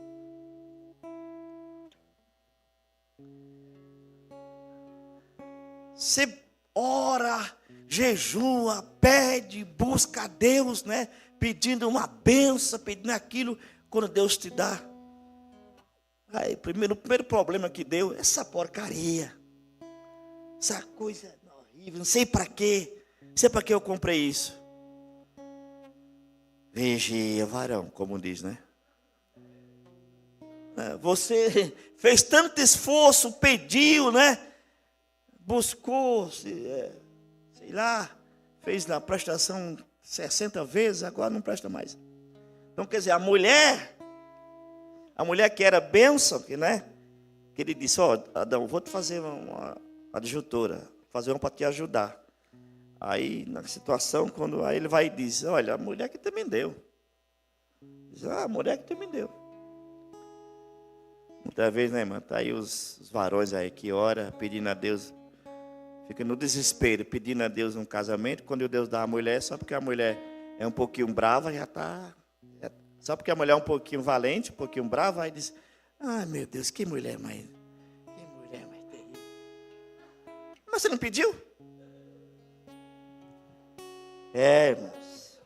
Você ora, jejua, pede, busca a Deus, né? Pedindo uma bênção, pedindo aquilo, quando Deus te dá. Aí, o primeiro problema que deu, essa porcaria. Essa coisa horrível, não sei para quê. Não sei para que eu comprei isso. Vigia, varão, como diz, né? Você fez tanto esforço, pediu, né? Buscou, sei lá, fez na prestação 60 vezes, agora não presta mais. Então, quer dizer, a mulher que era bênção, né? Que ele disse, Adão, vou te fazer uma adjutora, fazer uma para te ajudar. Aí, na situação, quando aí ele vai e diz, olha, a mulher que também deu. Diz, a mulher que também deu. Muitas vezes, né, irmã? Tá aí os varões aí que ora, pedindo a Deus, fica no desespero, pedindo a Deus um casamento. Quando Deus dá a mulher, só porque a mulher é um pouquinho brava, só porque a mulher é um pouquinho valente, um pouquinho brava, aí diz, meu Deus, que mulher mais terrível. Mas você não pediu? Irmãos.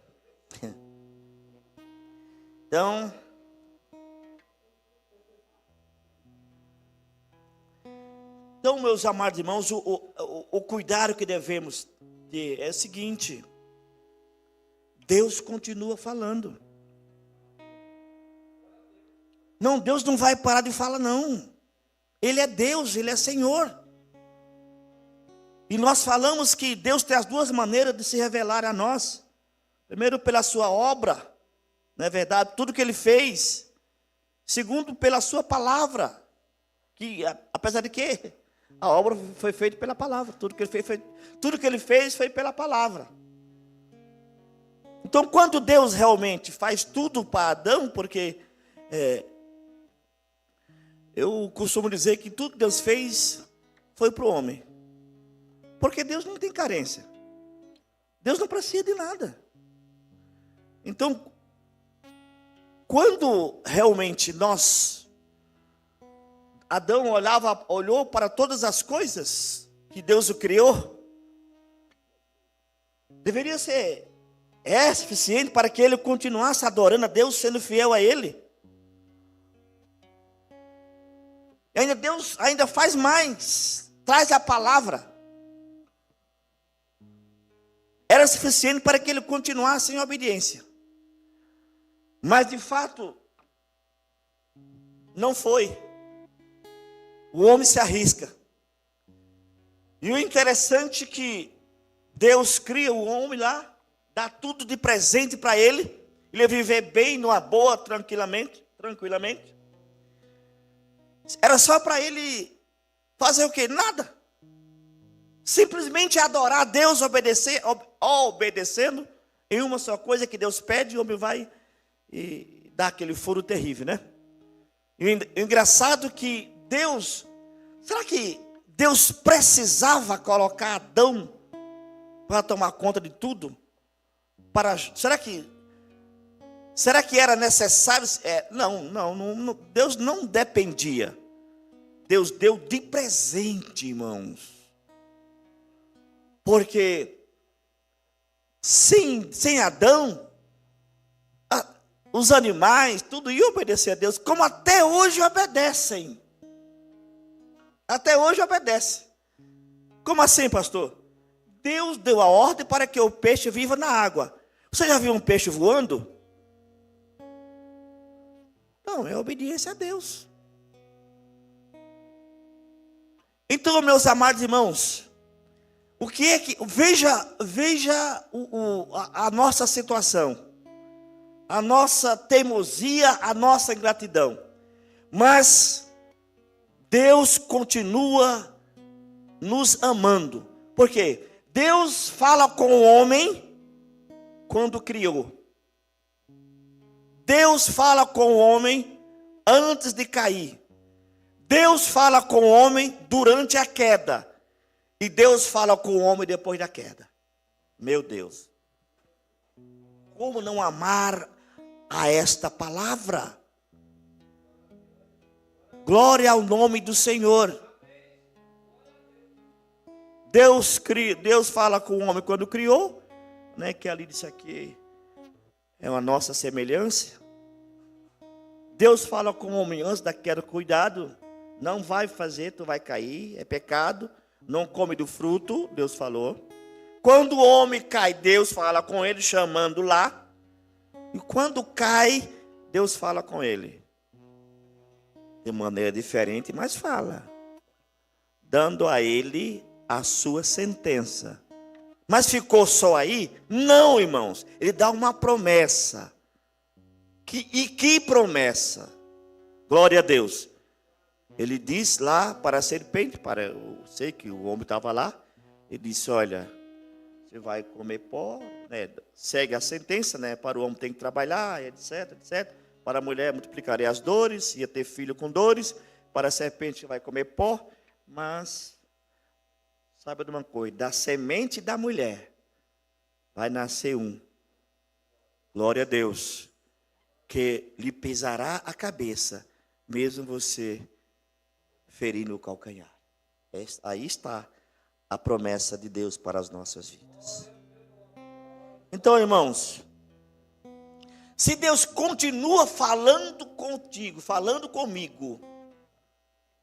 Então, meus amados irmãos, o cuidado que devemos é o seguinte: Deus continua falando. Não, Deus não vai parar de falar, não. Ele é Deus, Ele é Senhor. E nós falamos que Deus tem as duas maneiras de se revelar a nós. Primeiro, pela sua obra, não é verdade? Tudo que Ele fez. Segundo, pela sua palavra. Que, apesar de que a obra foi feita pela palavra. Tudo que Ele fez foi pela palavra. Então, quando Deus realmente faz tudo para Adão, porque eu costumo dizer que tudo que Deus fez foi para o homem. Porque Deus não tem carência. Deus não precisa de nada. Então, quando realmente Adão olhou para todas as coisas que Deus o criou, deveria ser suficiente para que ele continuasse adorando a Deus, sendo fiel a Ele. E ainda Deus ainda faz mais, traz a palavra. Era suficiente para que ele continuasse em obediência. Mas de fato, não foi. O homem se arrisca. E o interessante é que Deus cria o homem lá, dá tudo de presente para ele ia viver bem, numa boa, tranquilamente. Era só para ele fazer o quê? Nada. Simplesmente adorar a Deus, obedecendo em uma só coisa que Deus pede, e o homem vai e dá aquele furo terrível, né? E o engraçado que será que Deus precisava colocar Adão para tomar conta de tudo? Será que era necessário? Não, Deus não dependia. Deus deu de presente, irmãos. Porque sem Adão, os animais, tudo ia obedecer a Deus, como até hoje obedecem. Até hoje obedece. Como assim, pastor? Deus deu a ordem para que o peixe viva na água. Você já viu um peixe voando? Não, é obediência a Deus. Então, meus amados irmãos, o que é que... Veja a nossa situação. A nossa teimosia, a nossa ingratidão. Mas Deus continua nos amando. Por quê? Deus fala com o homem quando criou. Deus fala com o homem antes de cair. Deus fala com o homem durante a queda. E Deus fala com o homem depois da queda. Meu Deus. Como não amar a esta palavra? Glória ao nome do Senhor. Deus fala com o homem quando criou, né? Que ali disse aqui é uma nossa semelhança. Deus fala com o homem antes da queda: cuidado, não vai fazer, tu vai cair, é pecado, não come do fruto, Deus falou. Quando o homem cai, Deus fala com ele, chamando lá. E quando cai, Deus fala com ele. De maneira diferente, mas fala. Dando a ele a sua sentença. Mas ficou só aí? Não, irmãos. Ele dá uma promessa. Que promessa? Glória a Deus. Ele diz lá para a serpente, eu sei que o homem estava lá. Ele disse: olha, você vai comer pó, né? Segue a sentença, né? Para o homem tem que trabalhar, etc, etc. Para a mulher multiplicarei as dores, ia ter filho com dores. Para a serpente vai comer pó, mas saiba de uma coisa: da semente da mulher vai nascer um, glória a Deus, que lhe pisará a cabeça, mesmo você ferindo o calcanhar. Aí está a promessa de Deus para as nossas vidas. Então, irmãos, se Deus continua falando contigo, falando comigo,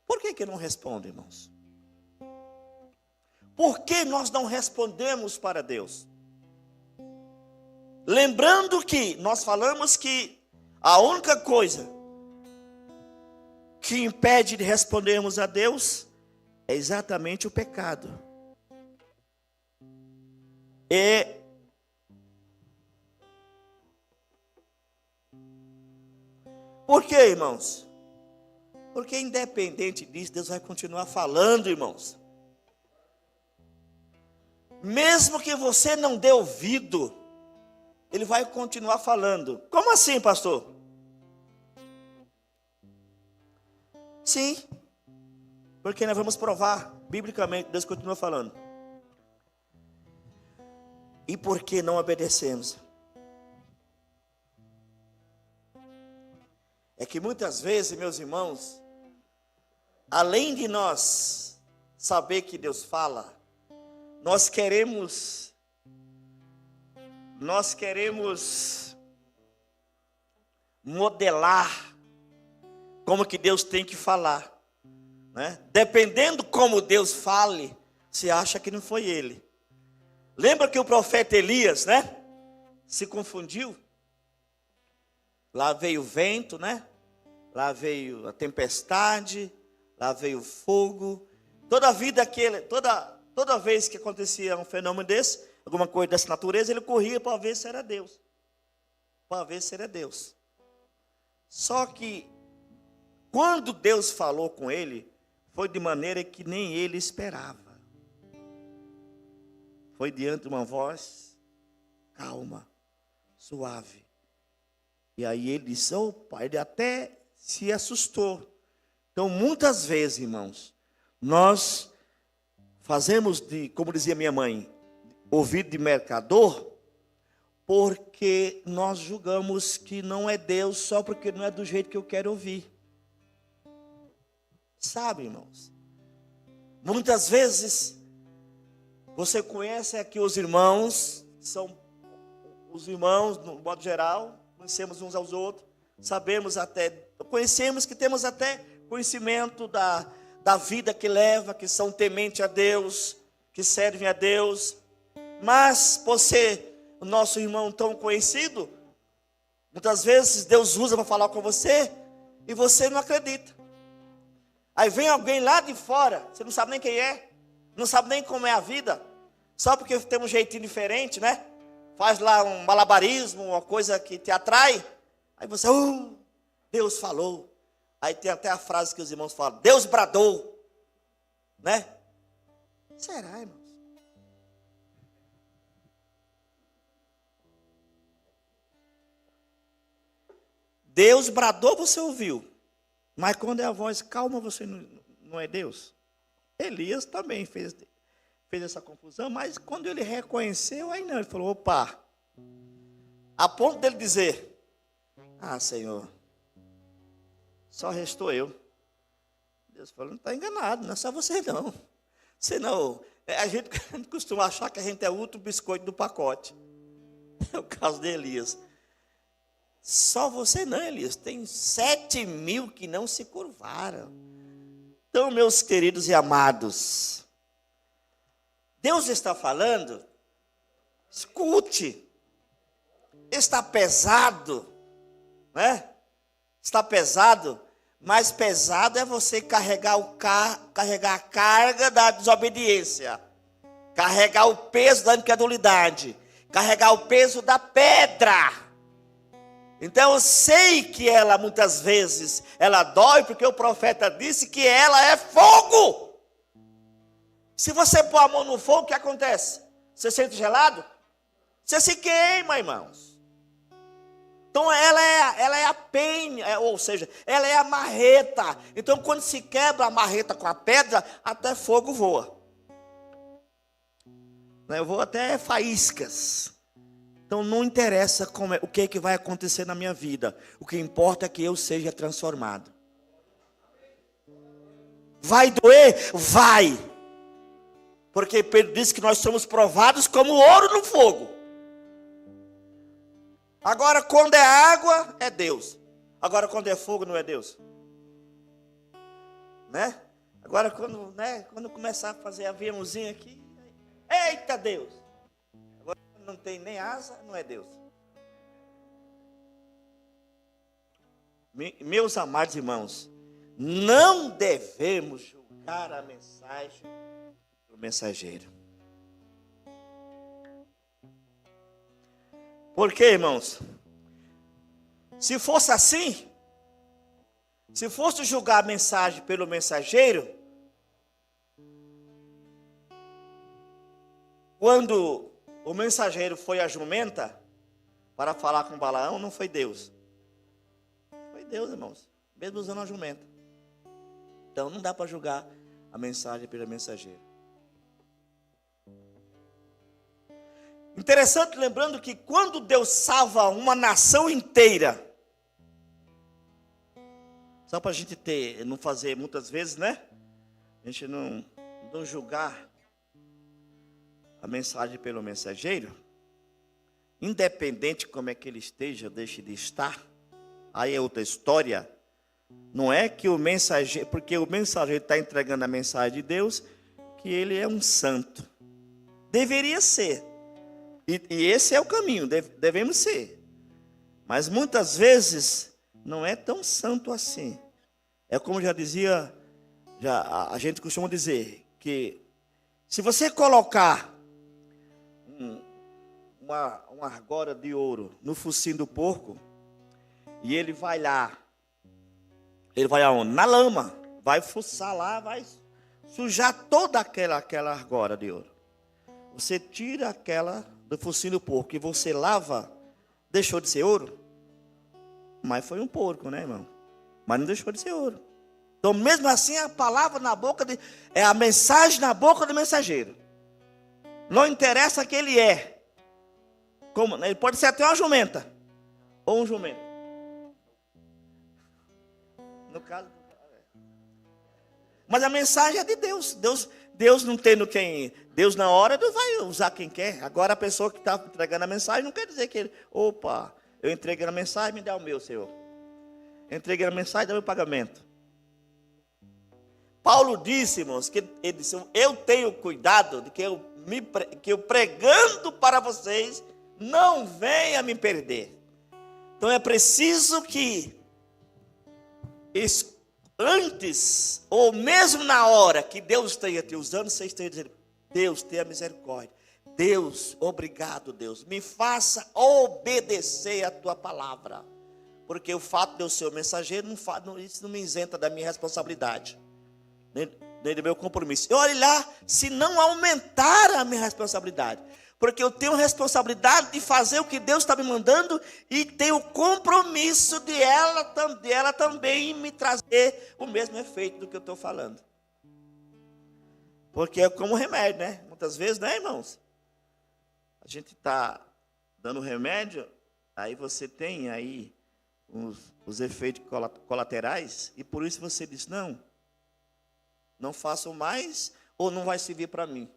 por que não responde, irmãos? Por que nós não respondemos para Deus? Lembrando que nós falamos que a única coisa que impede de respondermos a Deus é exatamente o pecado. Por quê, irmãos? Porque independente disso, Deus vai continuar falando, irmãos. Mesmo que você não dê ouvido, Ele vai continuar falando. Como assim, pastor? Sim, porque nós vamos provar, biblicamente, Deus continua falando. E por que não obedecemos? É que muitas vezes, meus irmãos, além de nós saber que Deus fala, nós queremos modelar como que Deus tem que falar, né? Dependendo como Deus fale, você acha que não foi Ele. Lembra que o profeta Elias, né? Se confundiu. Lá veio o vento, né? Lá veio a tempestade, lá veio o fogo. Toda vez que acontecia um fenômeno desse, alguma coisa dessa natureza, ele corria para ver se era Deus. Para ver se era Deus. Só que, quando Deus falou com ele, foi de maneira que nem ele esperava. Foi diante de uma voz calma, suave. E aí ele disse, opa, ele até se assustou. Então, muitas vezes, irmãos, nós fazemos como dizia minha mãe, ouvido de mercador, porque nós julgamos que não é Deus só porque não é do jeito que eu quero ouvir. Sabe, irmãos? Muitas vezes, você conhece aqui os irmãos, são os irmãos, no modo geral, conhecemos uns aos outros, conhecemos que temos até conhecimento da vida que leva, que são tementes a Deus, que servem a Deus, mas você, o nosso irmão tão conhecido, muitas vezes Deus usa para falar com você, e você não acredita. Aí vem alguém lá de fora, você não sabe nem quem é, não sabe nem como é a vida, só porque tem um jeitinho diferente, né? Faz lá um malabarismo, uma coisa que te atrai, aí você, Deus falou. Aí tem até a frase que os irmãos falam, Deus bradou, né? Será, irmãos? Deus bradou, você ouviu. Mas quando é a voz calma, você não é Deus. Elias também fez essa confusão, mas quando ele reconheceu, aí não, ele falou, opa. A ponto dele dizer, Senhor, só restou eu. Deus falou, não está enganado, não é só você não. Senão, a gente costuma achar que a gente é o último biscoito do pacote. É o caso de Elias. Só você não, Elias. Tem 7.000 que não se curvaram. Então, meus queridos e amados, Deus está falando, escute. Está pesado, né? Está pesado, mas pesado é você carregar a carga da desobediência, carregar o peso da incredulidade, carregar o peso da pedra. Então eu sei que ela muitas vezes, ela dói, porque o profeta disse que ela é fogo. Se você pôr a mão no fogo, o que acontece? Você sente gelado? Você se queima, irmãos. Então ela é a penha, ou seja, ela é a marreta. Então quando se quebra a marreta com a pedra, até fogo voa. Eu vou até faíscas. Então não interessa o que vai acontecer na minha vida. O que importa é que eu seja transformado. Vai doer? Vai. Porque Pedro disse que nós somos provados como ouro no fogo. Agora quando é água, é Deus. Agora quando é fogo, não é Deus. Né? Agora quando começar a fazer aviãozinho aqui, Eita Deus! Agora não tem nem asa, não é Deus. Meus amados irmãos, não devemos julgar a mensagem do mensageiro. Por quê, irmãos? Se fosse assim, se fosse julgar a mensagem pelo mensageiro, quando o mensageiro foi a jumenta para falar com Balaão, não foi Deus. Foi Deus, irmãos, mesmo usando a jumenta. Então não dá para julgar a mensagem pelo mensageiro. Interessante, lembrando que quando Deus salva uma nação inteira, só para a gente não fazer muitas vezes, né? A gente não julgar a mensagem pelo mensageiro, independente como é que ele esteja, deixe de estar, aí é outra história. Não é que o mensageiro, porque o mensageiro está entregando a mensagem de Deus, que ele é um santo. Deveria ser. E esse é o caminho, devemos ser. Mas muitas vezes não é tão santo assim. É como já dizia, a gente costuma dizer, que se você colocar uma argora de ouro no focinho do porco, e ele vai lá aonde? Na lama, vai fuçar lá, vai sujar toda aquela argora de ouro. Você tira aquela do focinho do porco e você lava, deixou de ser ouro? Mas foi um porco, né, irmão? Mas não deixou de ser ouro. Então, mesmo assim, a palavra na boca é a mensagem na boca do mensageiro. Não interessa que ele é. Ele pode ser até uma jumenta ou um jumento. No caso, mas a mensagem é de Deus. Deus não tendo quem. Deus na hora, Deus vai usar quem quer. Agora a pessoa que está entregando a mensagem não quer dizer que ele, opa, eu entreguei a mensagem, me dá o meu, Senhor. Eu entreguei a mensagem, dá o meu pagamento. Paulo disse, irmãos, que ele disse, eu tenho cuidado de que eu pregando para vocês não venha me perder. Então é preciso que antes, ou mesmo na hora que Deus esteja te usando, você esteja dizendo, Deus, tenha misericórdia. Deus, obrigado, Deus. Me faça obedecer a tua palavra. Porque o fato de eu ser o mensageiro, isso não me isenta da minha responsabilidade, nem do meu compromisso. E olhe lá, se não aumentar a minha responsabilidade. Porque eu tenho responsabilidade de fazer o que Deus está me mandando e tenho o compromisso de ela também me trazer o mesmo efeito do que eu estou falando. Porque é como remédio, né? Muitas vezes, né, irmãos? A gente está dando remédio, aí você tem aí os efeitos colaterais, e por isso você diz, não faço mais, ou não vai servir para mim.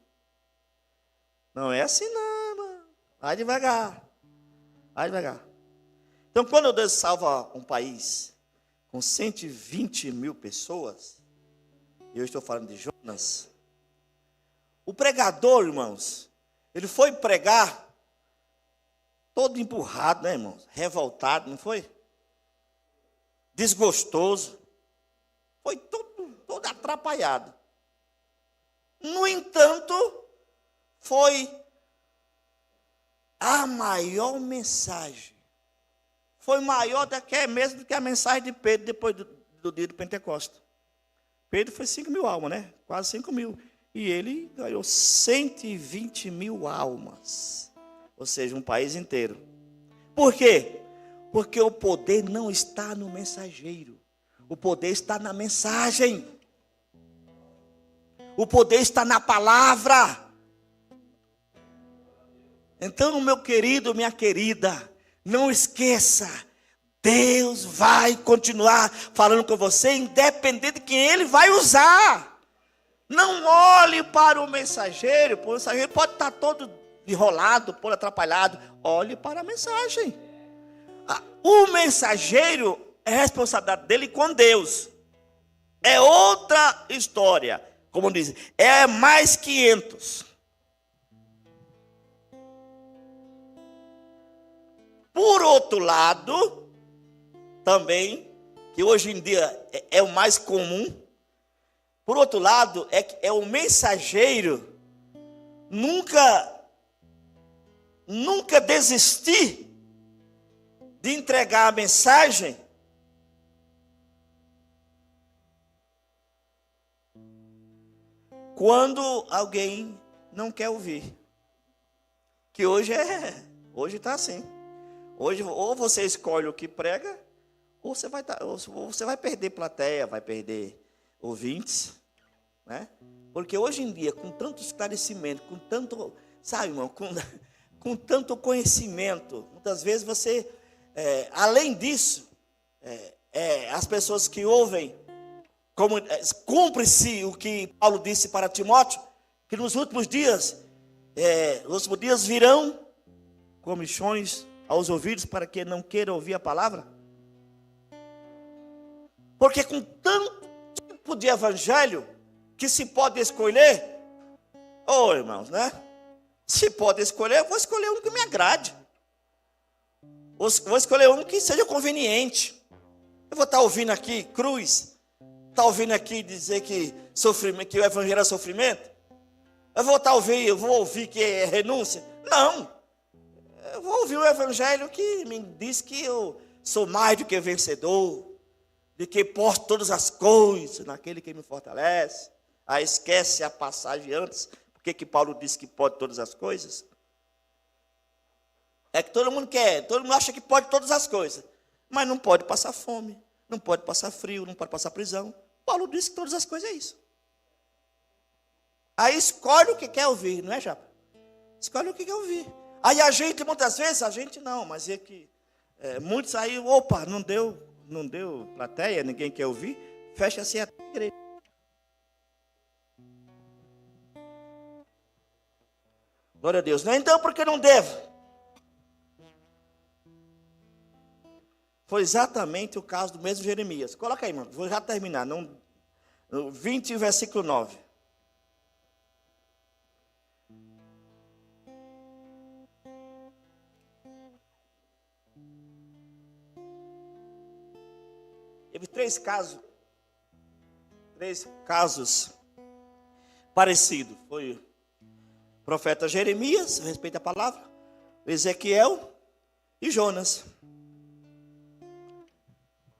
Não é assim não, mano. Vai devagar. Então, quando Deus salva um país com 120 mil pessoas, e eu estou falando de Jonas, o pregador, irmãos, ele foi pregar todo empurrado, né, irmãos? Revoltado, não foi? Desgostoso. Foi todo atrapalhado. No entanto, foi a maior mensagem. Foi maior mesmo do que a mensagem de Pedro depois do dia do Pentecostes. Pedro foi 5 mil almas, né? Quase 5 mil. E ele ganhou 120 mil almas. Ou seja, um país inteiro. Por quê? Porque o poder não está no mensageiro. O poder está na mensagem. O poder está na palavra. Então, meu querido, minha querida, não esqueça, Deus vai continuar falando com você, independente de quem Ele vai usar. Não olhe para o mensageiro pode estar todo enrolado, todo atrapalhado. Olhe para a mensagem. O mensageiro é responsabilidade dele com Deus. É outra história. Como dizem, é mais 500. Por outro lado, também, que hoje em dia é o mais comum, por outro lado, é o mensageiro nunca desistir de entregar a mensagem quando alguém não quer ouvir. Que hoje está assim. Hoje ou você escolhe o que prega, ou você vai perder plateia, vai perder ouvintes, né? Porque hoje em dia, com tanto esclarecimento, com tanto, sabe, irmão, com tanto conhecimento, muitas vezes você, além disso, as pessoas que ouvem, cumpre-se o que Paulo disse para Timóteo, que nos últimos dias virão comichões aos ouvidos para que não queira ouvir a palavra. Porque com tanto tipo de evangelho que se pode escolher, irmãos, né? Se pode escolher, eu vou escolher um que me agrade. Vou escolher um que seja conveniente. Eu vou estar ouvindo aqui cruz, estar ouvindo aqui dizer que o evangelho é sofrimento. Eu vou ouvir que é renúncia. Não. Eu vou ouvir o evangelho que me diz que eu sou mais do que vencedor, de que posso todas as coisas naquele que me fortalece. Aí esquece a passagem antes, porque que Paulo disse que pode todas as coisas. É que todo mundo acha que pode todas as coisas, mas não pode passar fome, não pode passar frio, não pode passar prisão. Paulo disse que todas as coisas é isso. Aí escolhe o que quer ouvir, não é, Japa? Escolhe o que quer ouvir. Aí muitas vezes, não, mas é que muitos aí, não deu plateia, ninguém quer ouvir, fecha-se a igreja. Glória a Deus. Não, então, porque não devo? Foi exatamente o caso do mesmo Jeremias. Coloca aí, irmão, vou já terminar. No 20, versículo 9. Teve três casos parecidos. Foi o profeta Jeremias, respeita a palavra, Ezequiel e Jonas.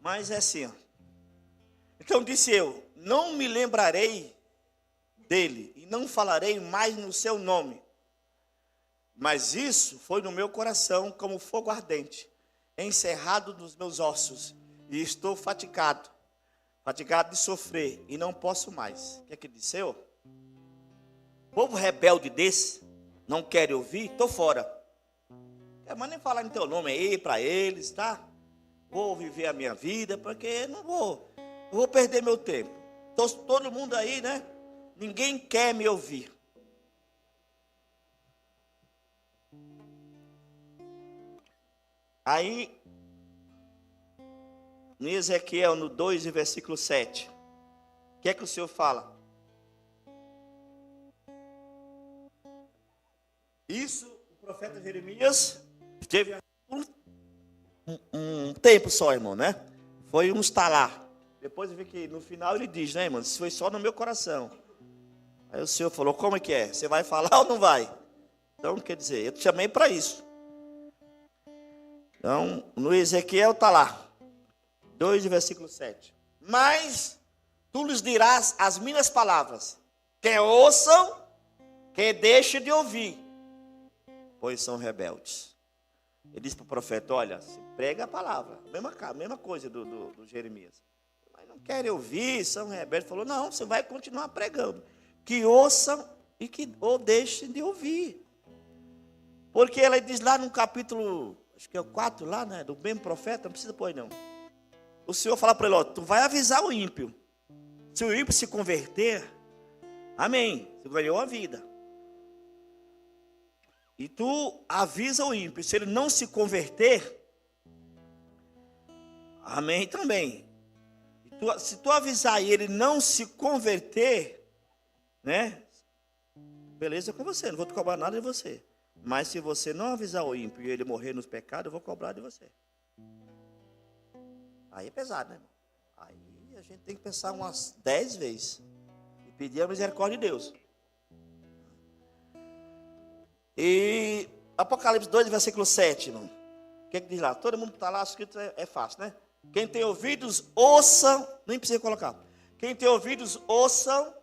Mas é assim, ó. Então disse eu, não me lembrarei dele e não falarei mais no seu nome. Mas isso foi no meu coração como fogo ardente, encerrado nos meus ossos. E estou fatigado de sofrer, e não posso mais. O que é que ele disse? Povo rebelde desse, não quer ouvir, estou fora. Quero mais nem falar em teu nome aí para eles, tá? Vou viver a minha vida, porque eu vou perder meu tempo. Então, todo mundo aí, né? Ninguém quer me ouvir. Aí, em Ezequiel, no 2, versículo 7, o que é que o Senhor fala? Isso, o profeta Jeremias teve um tempo só, irmão, né? Foi um estalar. Depois eu vi que no final ele diz, né, irmão? Isso foi só no meu coração. Aí o Senhor falou, como é que é? Você vai falar ou não vai? Então, quer dizer, eu te chamei para isso. Então, no Ezequiel está lá. 2, versículo 7. Mas tu lhes dirás as minhas palavras. Quer ouçam, quer deixem de ouvir, pois são rebeldes. Ele disse para o profeta, olha, prega a palavra. A mesma coisa do Jeremias. Mas não querem ouvir, são rebeldes. Ele falou, não, você vai continuar pregando. Que ouçam ou deixem de ouvir. Porque ela diz lá no capítulo, acho que é o 4 lá, né? Do mesmo profeta, não precisa pôr não. O Senhor fala para ele, tu vai avisar o ímpio. Se o ímpio se converter, amém, você ganhou a vida. E tu avisa o ímpio, se ele não se converter, amém também. Se tu avisar e ele não se converter, né? Beleza com você, não vou te cobrar nada de você. Mas se você não avisar o ímpio e ele morrer nos pecados, eu vou cobrar de você. Aí é pesado, né, irmão? Aí a gente tem que pensar umas 10 vezes. E pedir a misericórdia de Deus. E Apocalipse 2, versículo 7, irmão. O que diz lá? Todo mundo está lá, escrito é fácil, né? Quem tem ouvidos, ouçam. Nem precisa colocar. Quem tem ouvidos, ouçam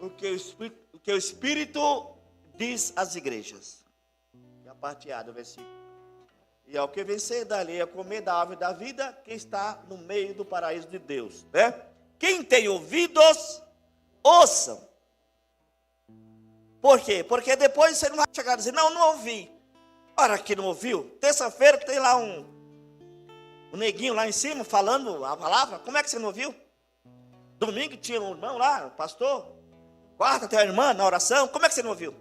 o que o Espírito diz às igrejas. É a parte A do versículo. E ao que vencer dali a comer da árvore da vida, que está no meio do paraíso de Deus, né? Quem tem ouvidos, ouçam. Por quê? Porque depois você não vai chegar a dizer, não ouvi. Ora, que não ouviu? Terça-feira tem lá um neguinho lá em cima falando a palavra. Como é que você não ouviu? Domingo tinha um irmão lá, um pastor. Quarta tem uma irmã na oração. Como é que você não ouviu?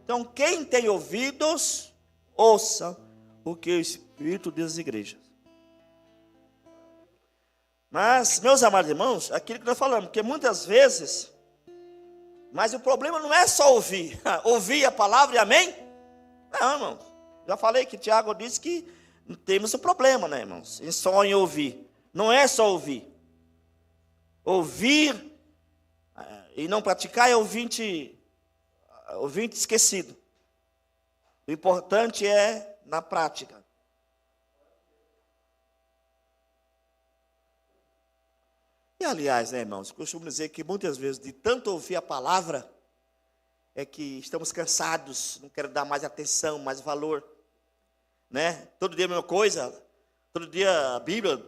Então, quem tem ouvidos, ouça o que o Espírito diz às igrejas. Mas, meus amados irmãos, aquilo que nós falamos, porque muitas vezes, mas o problema não é só ouvir. Ouvir a palavra e amém? Não, irmãos. Já falei que Tiago disse que temos um problema, né, irmãos? Em só em ouvir. Não é só ouvir. Ouvir e não praticar é ouvinte esquecido. O importante é na prática. E aliás, né, irmãos, costumo dizer que muitas vezes, de tanto ouvir a palavra, é que estamos cansados, não quero dar mais atenção, mais valor, né? Todo dia a mesma coisa, todo dia Bíblia,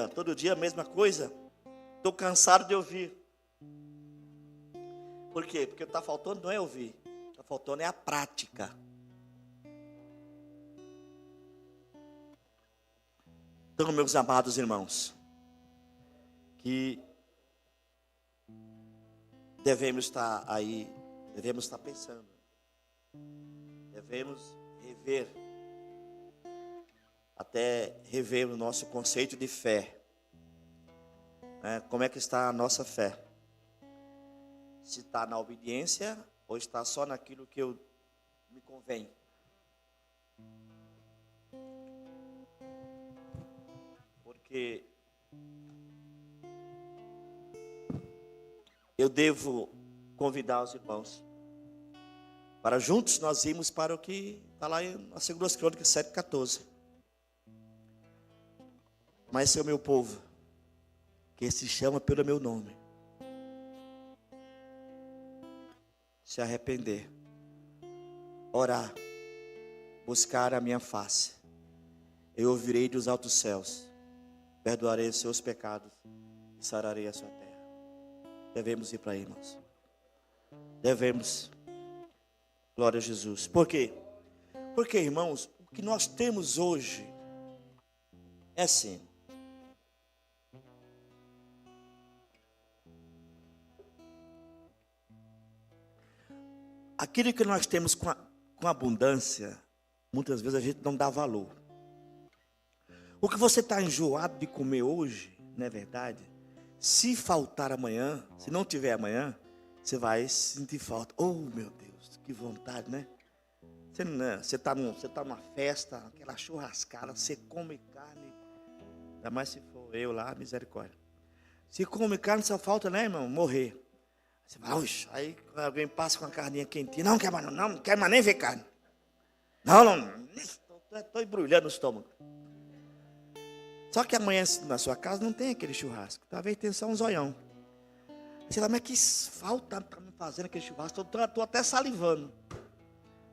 todo dia a mesma coisa. Estou cansado de ouvir. Por quê? Porque está faltando não é ouvir, está faltando é a prática. Então, meus amados irmãos, que devemos estar aí, devemos estar pensando, devemos rever, até rever o nosso conceito de fé. Como é que está a nossa fé? Se está na obediência ou está só naquilo que me convém? Porque eu devo convidar os irmãos para juntos nós irmos para o que está lá na 2 Crônicas 7,14. Mas se é o meu povo, que se chama pelo meu nome, se arrepender, orar, buscar a minha face, eu ouvirei dos altos céus, perdoarei os seus pecados e sararei a sua terra. Devemos ir para aí, irmãos. Devemos. Glória a Jesus. Por quê? Porque, irmãos, o que nós temos hoje é assim. Aquilo que nós temos com abundância, muitas vezes a gente não dá valor. O que você está enjoado de comer hoje, não é verdade? Se faltar amanhã, se não tiver amanhã, você vai sentir falta. Oh, meu Deus, que vontade, né? Você está numa festa, aquela churrascada, você come carne. Ainda mais se for eu lá, misericórdia. Se come carne, só falta, né, irmão? Morrer. Você fala, oxe, aí alguém passa com a carninha quentinha. Não quer mais nem ver carne. Não. Estou embrulhando o estômago. Só que amanhã na sua casa não tem aquele churrasco. Talvez tenha só um zoião. Você fala, mas que falta para me fazer aquele churrasco. Estou até salivando.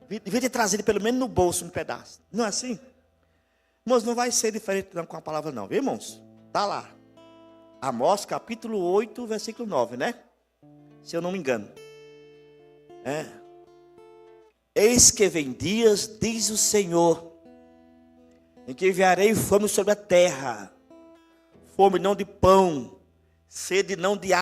Devia ter trazido pelo menos no bolso um pedaço. Não é assim? Irmãos, não vai ser diferente não com a palavra não. Viu, irmãos? Está lá. Amós capítulo 8, versículo 9, né? Se eu não me engano. Eis que vem dias, diz o Senhor, em que enviarei fome sobre a terra, fome não de pão, sede não de água.